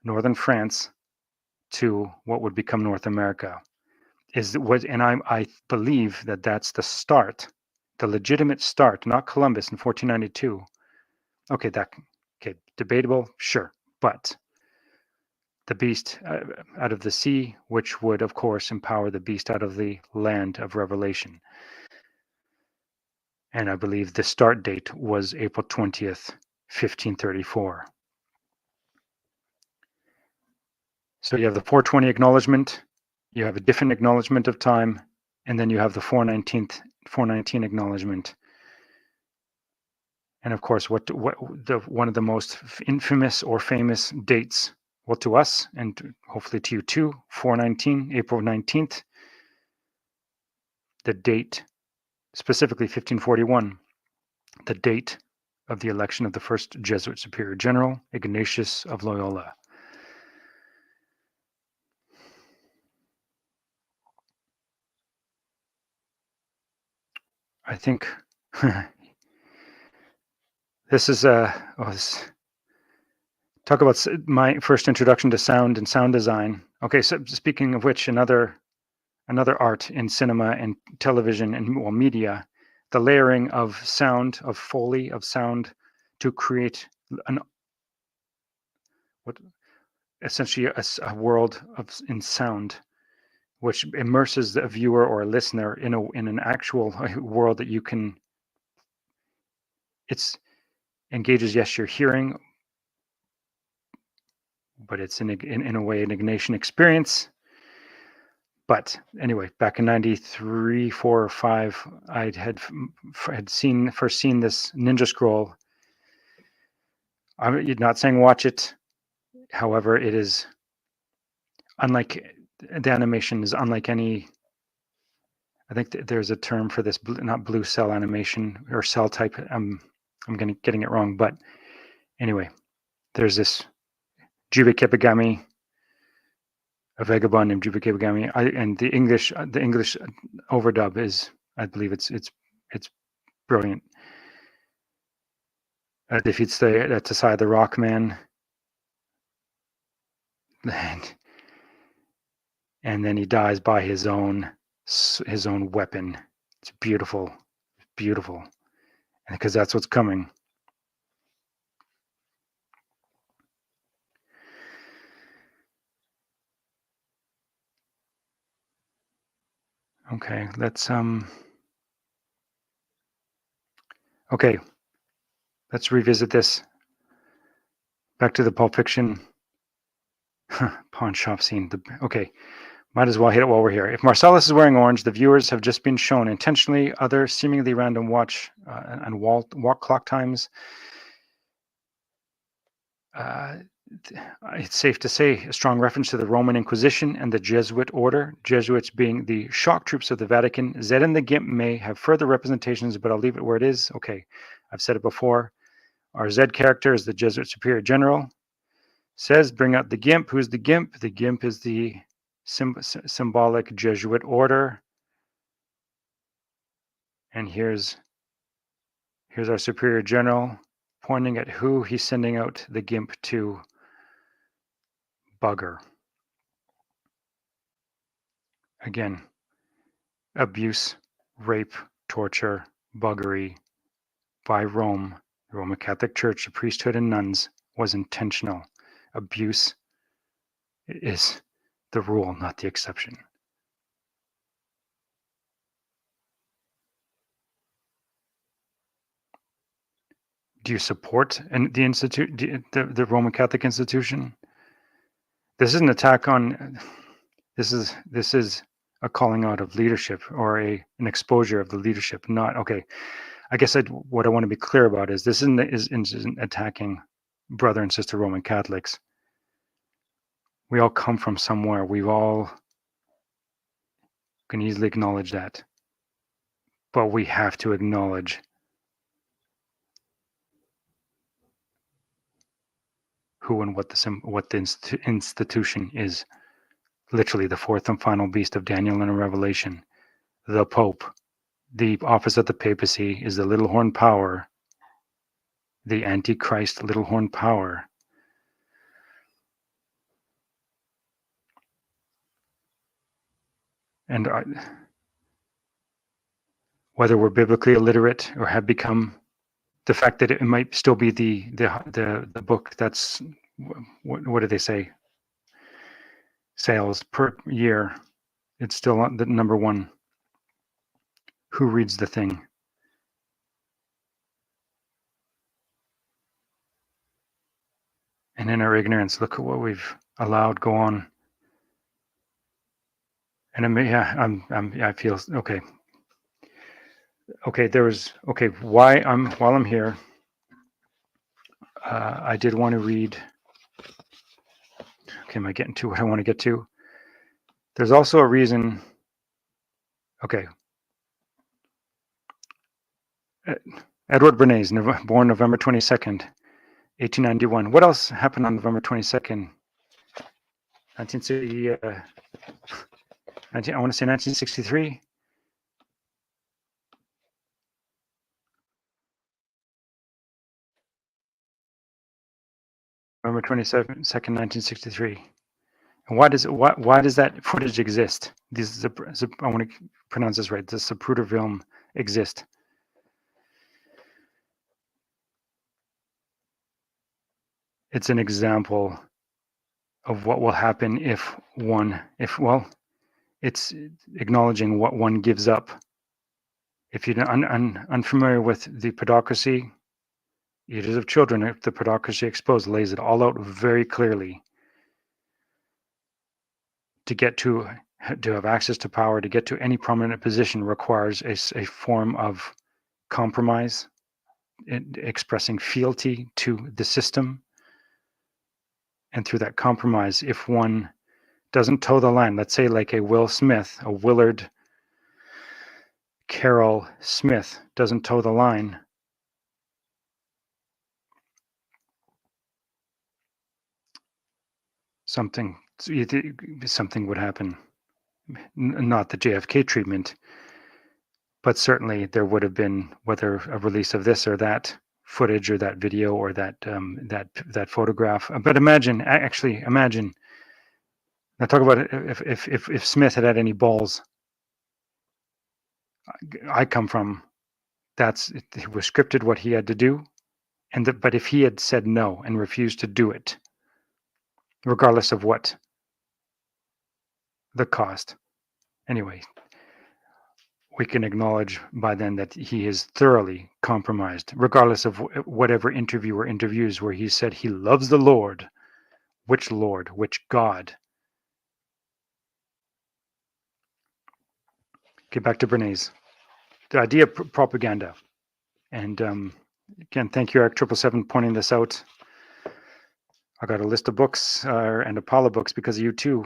northern France, to what would become North America. I believe that that's the start, the legitimate start, not Columbus in 1492. Okay, debatable, sure, but the beast out of the sea, which would, of course, empower the beast out of the land of Revelation. And I believe the start date was April 20th, 1534. So you have the 4:20 acknowledgement, you have a different acknowledgement of time, and then you have the 419 acknowledgement. And of course, one of the most infamous or famous dates, well, to us and hopefully to you too, 419, April 19th, the date, specifically 1541, the date of the election of the first Jesuit superior general, Ignatius of Loyola. I think this is talk about my first introduction to sound and sound design. Okay, so speaking of which, another art in cinema and television and media, the layering of sound, of Foley, of sound, to create essentially a world in sound, which immerses the viewer or a listener in an actual world that you can. It's engages, yes, your hearing, but it's in a way an Ignatian experience. But anyway, back in 93, 4, or 5, I had first seen this Ninja Scroll. I'm not saying watch it. However, it is unlike, the animation is unlike any. I think there's a term for this, not blue cell animation or cell type. I'm getting it wrong, but anyway, there's this Jubei Kepagami, a vagabond named Jubei Kepagami, and the English overdub is, I believe it's brilliant. Defeats the Tasai the Rock Man, and then he dies by his own weapon. It's beautiful, because that's what's coming. Okay, let's okay, let's revisit this. Back to the Pulp Fiction pawn shop scene. Okay, might as well hit it while we're here. If Marcellus is wearing orange, the viewers have just been shown intentionally other seemingly random watch and walk clock times. it's safe to say, a strong reference to the Roman Inquisition and the Jesuit order, Jesuits being the shock troops of the Vatican. Zed and the GIMP may have further representations, but I'll leave it where it is. Okay, I've said it before. Our Zed character is the Jesuit Superior General. Says, bring out the GIMP. Who's the GIMP? The GIMP is the symbolic Jesuit order. And here's our Superior General pointing at who he's sending out the GIMP to. Bugger. Again, abuse, rape, torture, buggery by Rome, the Roman Catholic Church, the priesthood and nuns, was intentional. Abuse is the rule, not the exception. Do you support the Roman Catholic institution? This is an attack on. This is a calling out of leadership or an exposure of the leadership. Not okay. I guess what I want to be clear about is this isn't attacking brother and sister Roman Catholics. We all come from somewhere. We all can easily acknowledge that, but we have to acknowledge who and what the institution is. Literally the fourth and final beast of Daniel and Revelation, the Pope. The office of the papacy is the little horn power, the Antichrist little horn power. And whether we're biblically illiterate or have become, the fact that it might still be the book that's, what do they say, sales per year, it's still the number one. Who reads the thing? And in our ignorance, look at what we've allowed go on. And I feel okay. Okay, while I'm here, I did want to read. Okay, am I getting to what I want to get to? There's also a reason. Okay. Edward Bernays, born November 22nd, 1891. What else happened on November 22nd? 1960. I want to say 1963. November 22nd, 1963. And why does that footage exist? I want to pronounce this right. The Zapruder film exist. It's an example of what will happen it's acknowledging what one gives up. If you're unfamiliar with the pedocracy, Eaters of Children, if the pedocracy exposed, lays it all out very clearly. To get to have access to power, to get to any prominent position requires a form of compromise, expressing fealty to the system. And through that compromise, if one doesn't toe the line, let's say like a Will Smith, a Willard Carroll Smith doesn't toe the line, something would happen. Not the JFK treatment, but certainly there would have been, whether a release of this or that footage or that video or that photograph. But imagine. Now talk about if Smith had any balls. I come from. It was scripted what he had to do, but if he had said no and refused to do it, regardless of what the cost, anyway, we can acknowledge by then that he is thoroughly compromised, regardless of whatever interviewer interviews where he said he loves the Lord. Which Lord? Which God? Okay, back to Bernays. The idea of propaganda. And again, thank you, Eric 777, pointing this out. I got a list of books and a pile of books because of you too.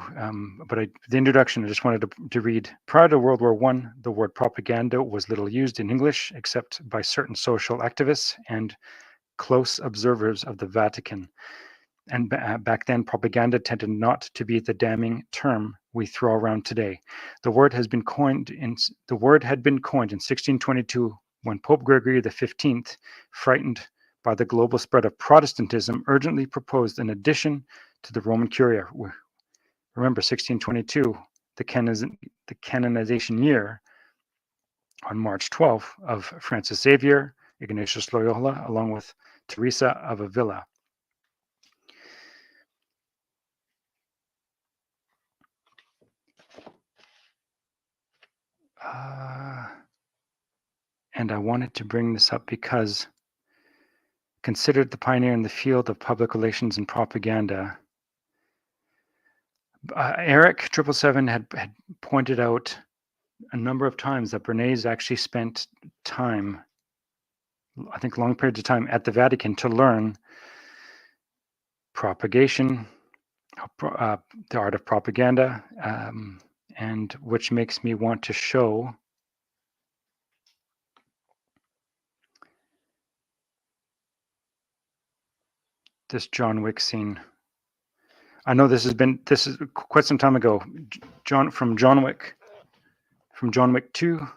But the introduction, I just wanted to read. Prior to World War I, the word propaganda was little used in English except by certain social activists and close observers of the Vatican. And back then, propaganda tended not to be the damning term we throw around today. The word had been coined in 1622 when Pope Gregory XV, frightened by the global spread of Protestantism, urgently proposed an addition to the Roman Curia. Remember, 1622, the canonization year, on March 12th, of Francis Xavier, Ignatius Loyola, along with Teresa of Avila. And I wanted to bring this up because, considered the pioneer in the field of public relations and propaganda, Eric 777 had pointed out a number of times that Bernays actually spent time, I think long periods of time, at the Vatican to learn propagation, the art of propaganda, and which makes me want to show this John Wick scene. I know this is quite some time ago. From John Wick 2.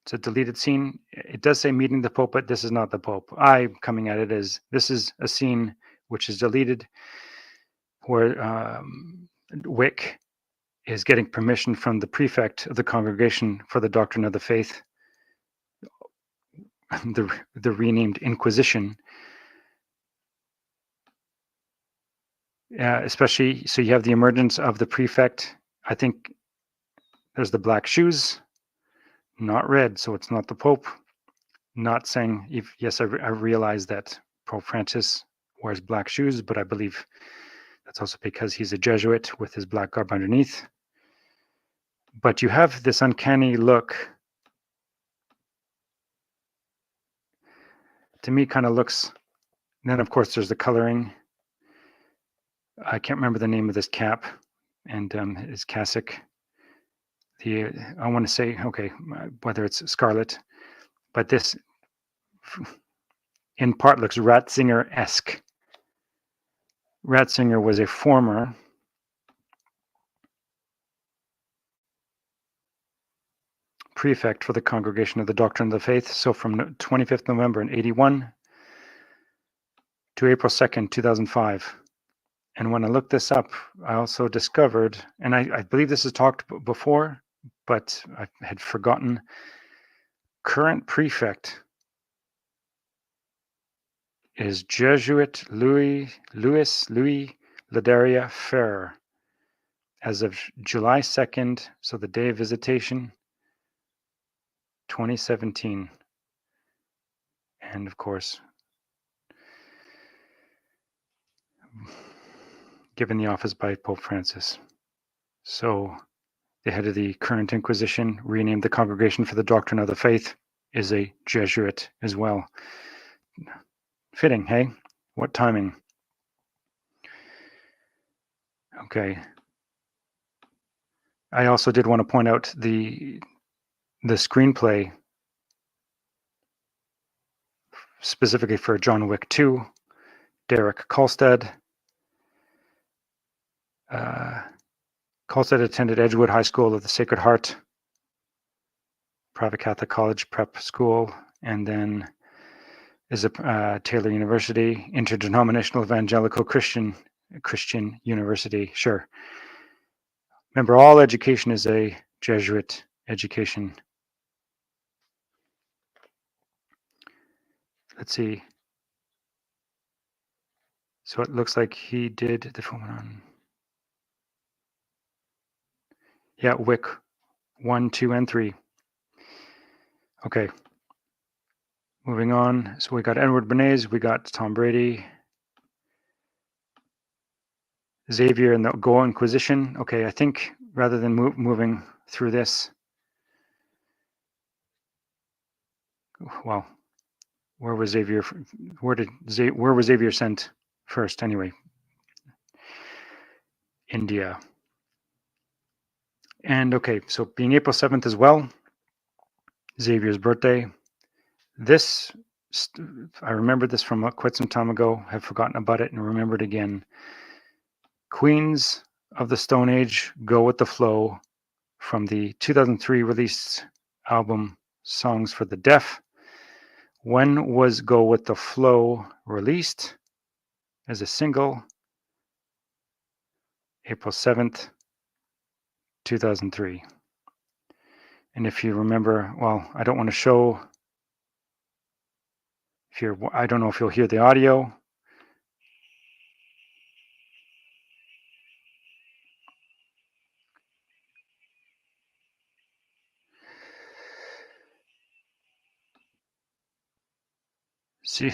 It's a deleted scene. It does say meeting the Pope, but this is not the Pope. I'm coming at it as this is a scene which is deleted where Wick is getting permission from the prefect of the Congregation for the Doctrine of the Faith, the renamed Inquisition. Especially, so you have the emergence of the prefect. I think there's the black shoes, not red, so it's not the Pope. Not saying, yes, I realize that Pope Francis wears black shoes, but I believe that's also because he's a Jesuit with his black garb underneath. But you have this uncanny look. To me, kind of looks. And then, of course, there's the coloring. I can't remember the name of this cap and his cassock. I want to say, okay, whether it's scarlet, but this in part looks Ratzinger-esque. Ratzinger was a former prefect for the Congregation of the Doctrine of the Faith. So from 25th November in 81 to April 2nd, 2005. And when I looked this up, I also discovered, and I believe this is talked before, but I had forgotten, current prefect is Jesuit Louis Ladaria Ferrer as of July 2nd, so the day of visitation, 2017. And of course, given the office by Pope Francis. So the head of the current Inquisition, renamed the Congregation for the Doctrine of the Faith, is a Jesuit as well. Fitting, hey? What timing? Okay. I also did want to point out the screenplay specifically for John Wick 2, Derek Kolstad. Kolstad attended Edgewood High School of the Sacred Heart, private Catholic college prep school, and then is a Taylor University, interdenominational evangelical Christian university. Sure. Remember, all education is a Jesuit education. Let's see. So it looks like he did the film on. Yeah, Wick 1, 2, and 3. Okay. Moving on. So we got Edward Bernays, we got Tom Brady, Xavier and the Go Inquisition. Okay, I think rather than moving through this, well, where was Xavier? Where was Xavier sent first? Anyway, India. And okay, so being April 7th as well, Xavier's birthday. This, I remembered this from quite some time ago, have forgotten about it and remembered again. Queens of the Stone Age, Go With The Flow, from the 2003 released album Songs for the Deaf. When was Go With The Flow released as a single? April 7th, 2003. And if you remember, well, I don't want to show, I don't know if you'll hear the audio. See,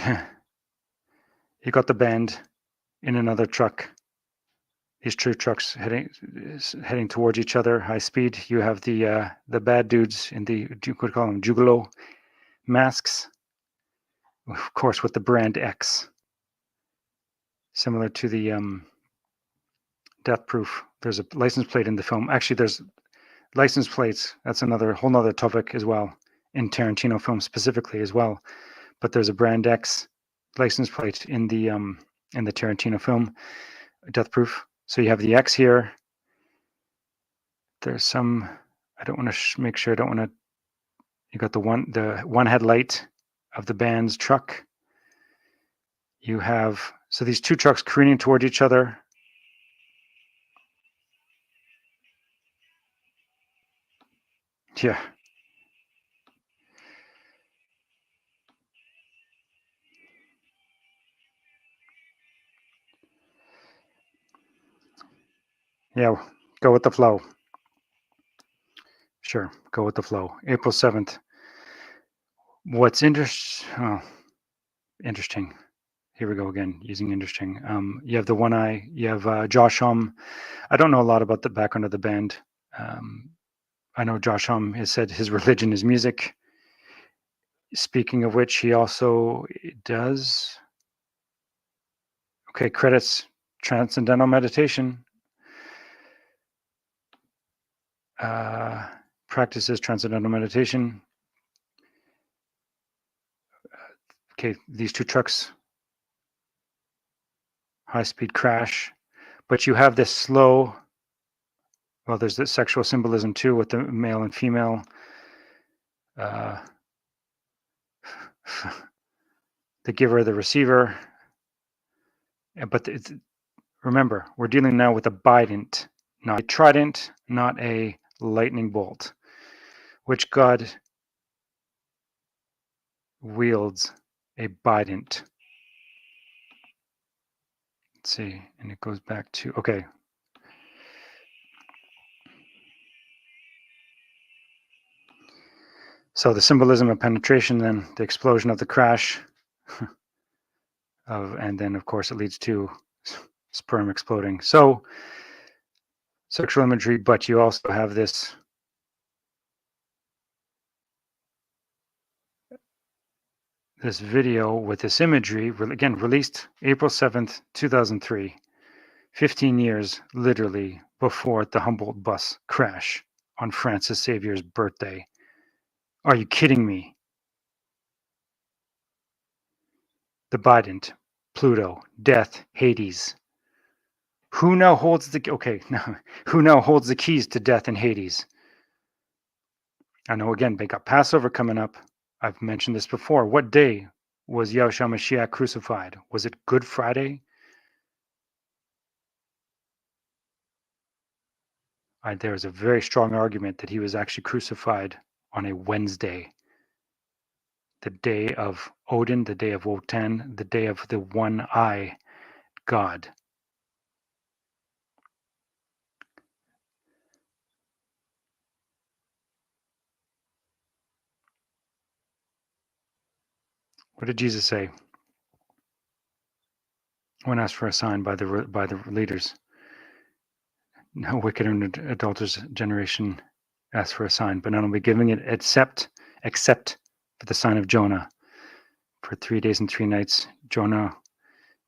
you got the band in another truck. These two trucks heading towards each other, high speed. You have the bad dudes in the, you could call them Juggalo masks, of course, with the brand X, similar to the Death Proof. There's a license plate in the film. Actually, there's license plates. That's another whole nother topic as well in Tarantino films specifically as well. But there's a brand X license plate in the Tarantino film Death Proof. So you have the X here. There's some. I don't want to make sure. I don't want to. You got the one headlight of the band's truck. You have, so these two trucks careening toward each other. Yeah. Yeah, go with the flow. Sure, go with the flow. April 7th. What's interesting? Here we go again, using interesting. You have the one eye. You have Josh Homme. I don't know a lot about the background of the band. I know Josh Homme has said his religion is music. Speaking of which, he also does. Okay, credits Transcendental Meditation. Practices Transcendental Meditation. Okay, these two trucks, high-speed crash, but you have this slow. Well, there's this sexual symbolism too with the male and female. The giver, the receiver. But remember, we're dealing now with a bident, not a trident, not a lightning bolt. Which god wields a bident? Let's see, and it goes back to, okay. So the symbolism of penetration, then the explosion of the crash, and then of course it leads to sperm exploding. So sexual imagery, but you also have this video with this imagery, again, released April 7th, 2003, 15 years literally before the Humboldt bus crash on Francis Xavier's birthday. Are you kidding me? The Bident, Pluto, Death, Hades. Who now holds the who now holds the keys to Death and Hades? I know, again, they got Passover coming up. I've mentioned this before. What day was Yahushua Mashiach crucified? Was it Good Friday? There is a very strong argument that he was actually crucified on a Wednesday, the day of Odin, the day of Wotan, the day of the one-eye God. What did Jesus say when asked for a sign by the leaders? No wicked and adulterous generation asked for a sign, but none will be giving it except for the sign of Jonah. For 3 days and 3 nights, Jonah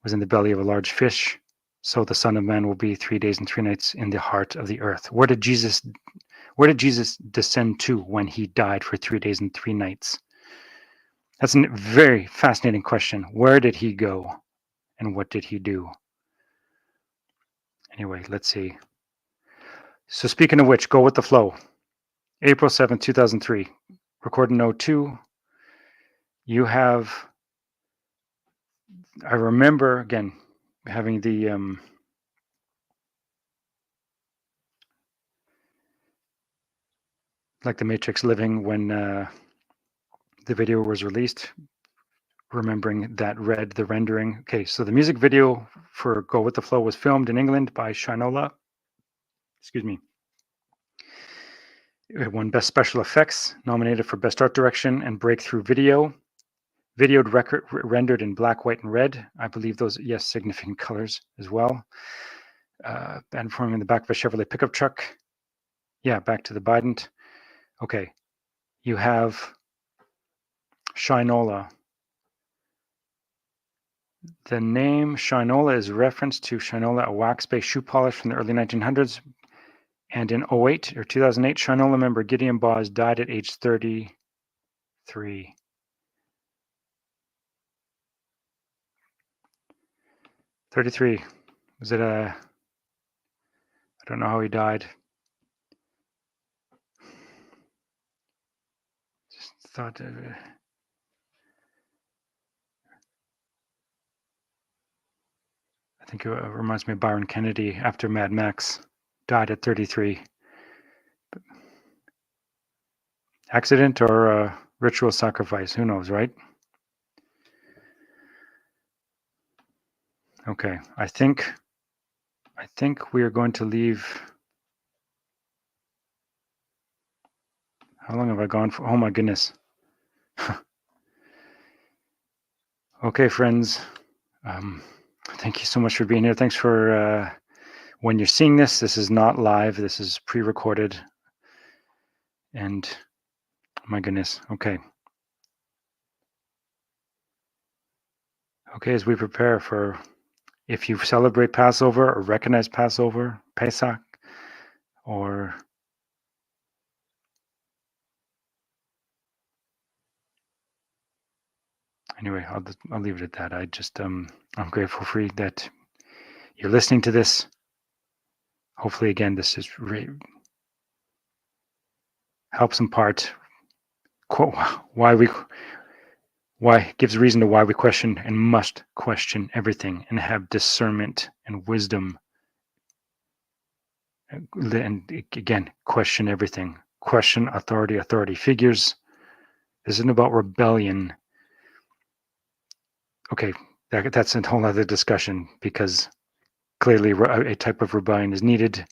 was in the belly of a large fish. so the Son of Man will be 3 days and 3 nights in the heart of the earth. Where did Jesus descend to when he died for 3 days and 3 nights? That's a very fascinating question. Where did he go and what did he do? Anyway, let's see. So speaking of which, go with the flow. April 7th, 2003. Recorded in 02. You have, I remember, again, having the like the Matrix living when the video was released, remembering that the rendering. Okay, so the music video for Go With The Flow was filmed in England by Shinola. Excuse me. It won Best Special Effects, nominated for Best Art Direction and Breakthrough Video. Videoed record rendered in black, white, and red. I believe those, yes, significant colors as well. And performing in the back of a Chevrolet pickup truck. Yeah, back to the Bident. Okay, you have Shinola. The name Shinola is a reference to Shinola, a wax-based shoe polish from the early 1900s. And in 08 or 2008, Shinola member Gideon Boz died at age 33. 33. Was it I don't know how he died. Just thought I think it reminds me of Byron Kennedy after Mad Max died at 33. Accident or ritual sacrifice, who knows, right? Okay, I think we are going to leave. How long have I gone for? Oh my goodness. Okay, friends. Thank you so much for being here. Thanks for when you're seeing this. This is not live. This is pre-recorded. And my goodness. Okay. Okay, as we prepare for, if you celebrate Passover or recognize Passover, Pesach, or anyway, I'll leave it at that. I just I'm grateful for you that you're listening to this. Hopefully, again, this is helps in part why gives reason to why we question and must question everything and have discernment and wisdom. And again, question everything. Question authority figures. This isn't about rebellion. Okay, that's a whole other discussion because clearly a type of rebellion is needed.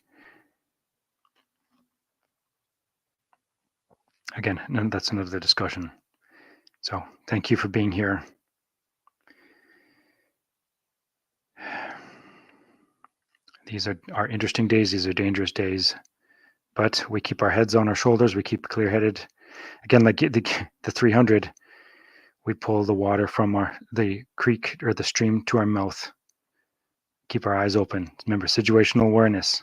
Again, that's another discussion. So thank you for being here. These are interesting days. These are dangerous days. But we keep our heads on our shoulders. We keep clear-headed. Again, like the 300, we pull the water from the creek or the stream to our mouth. Keep our eyes open. Remember, situational awareness.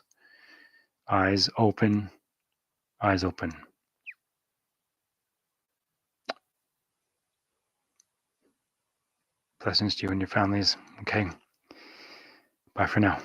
Eyes open. Eyes open. Blessings to you and your families. Okay. Bye for now.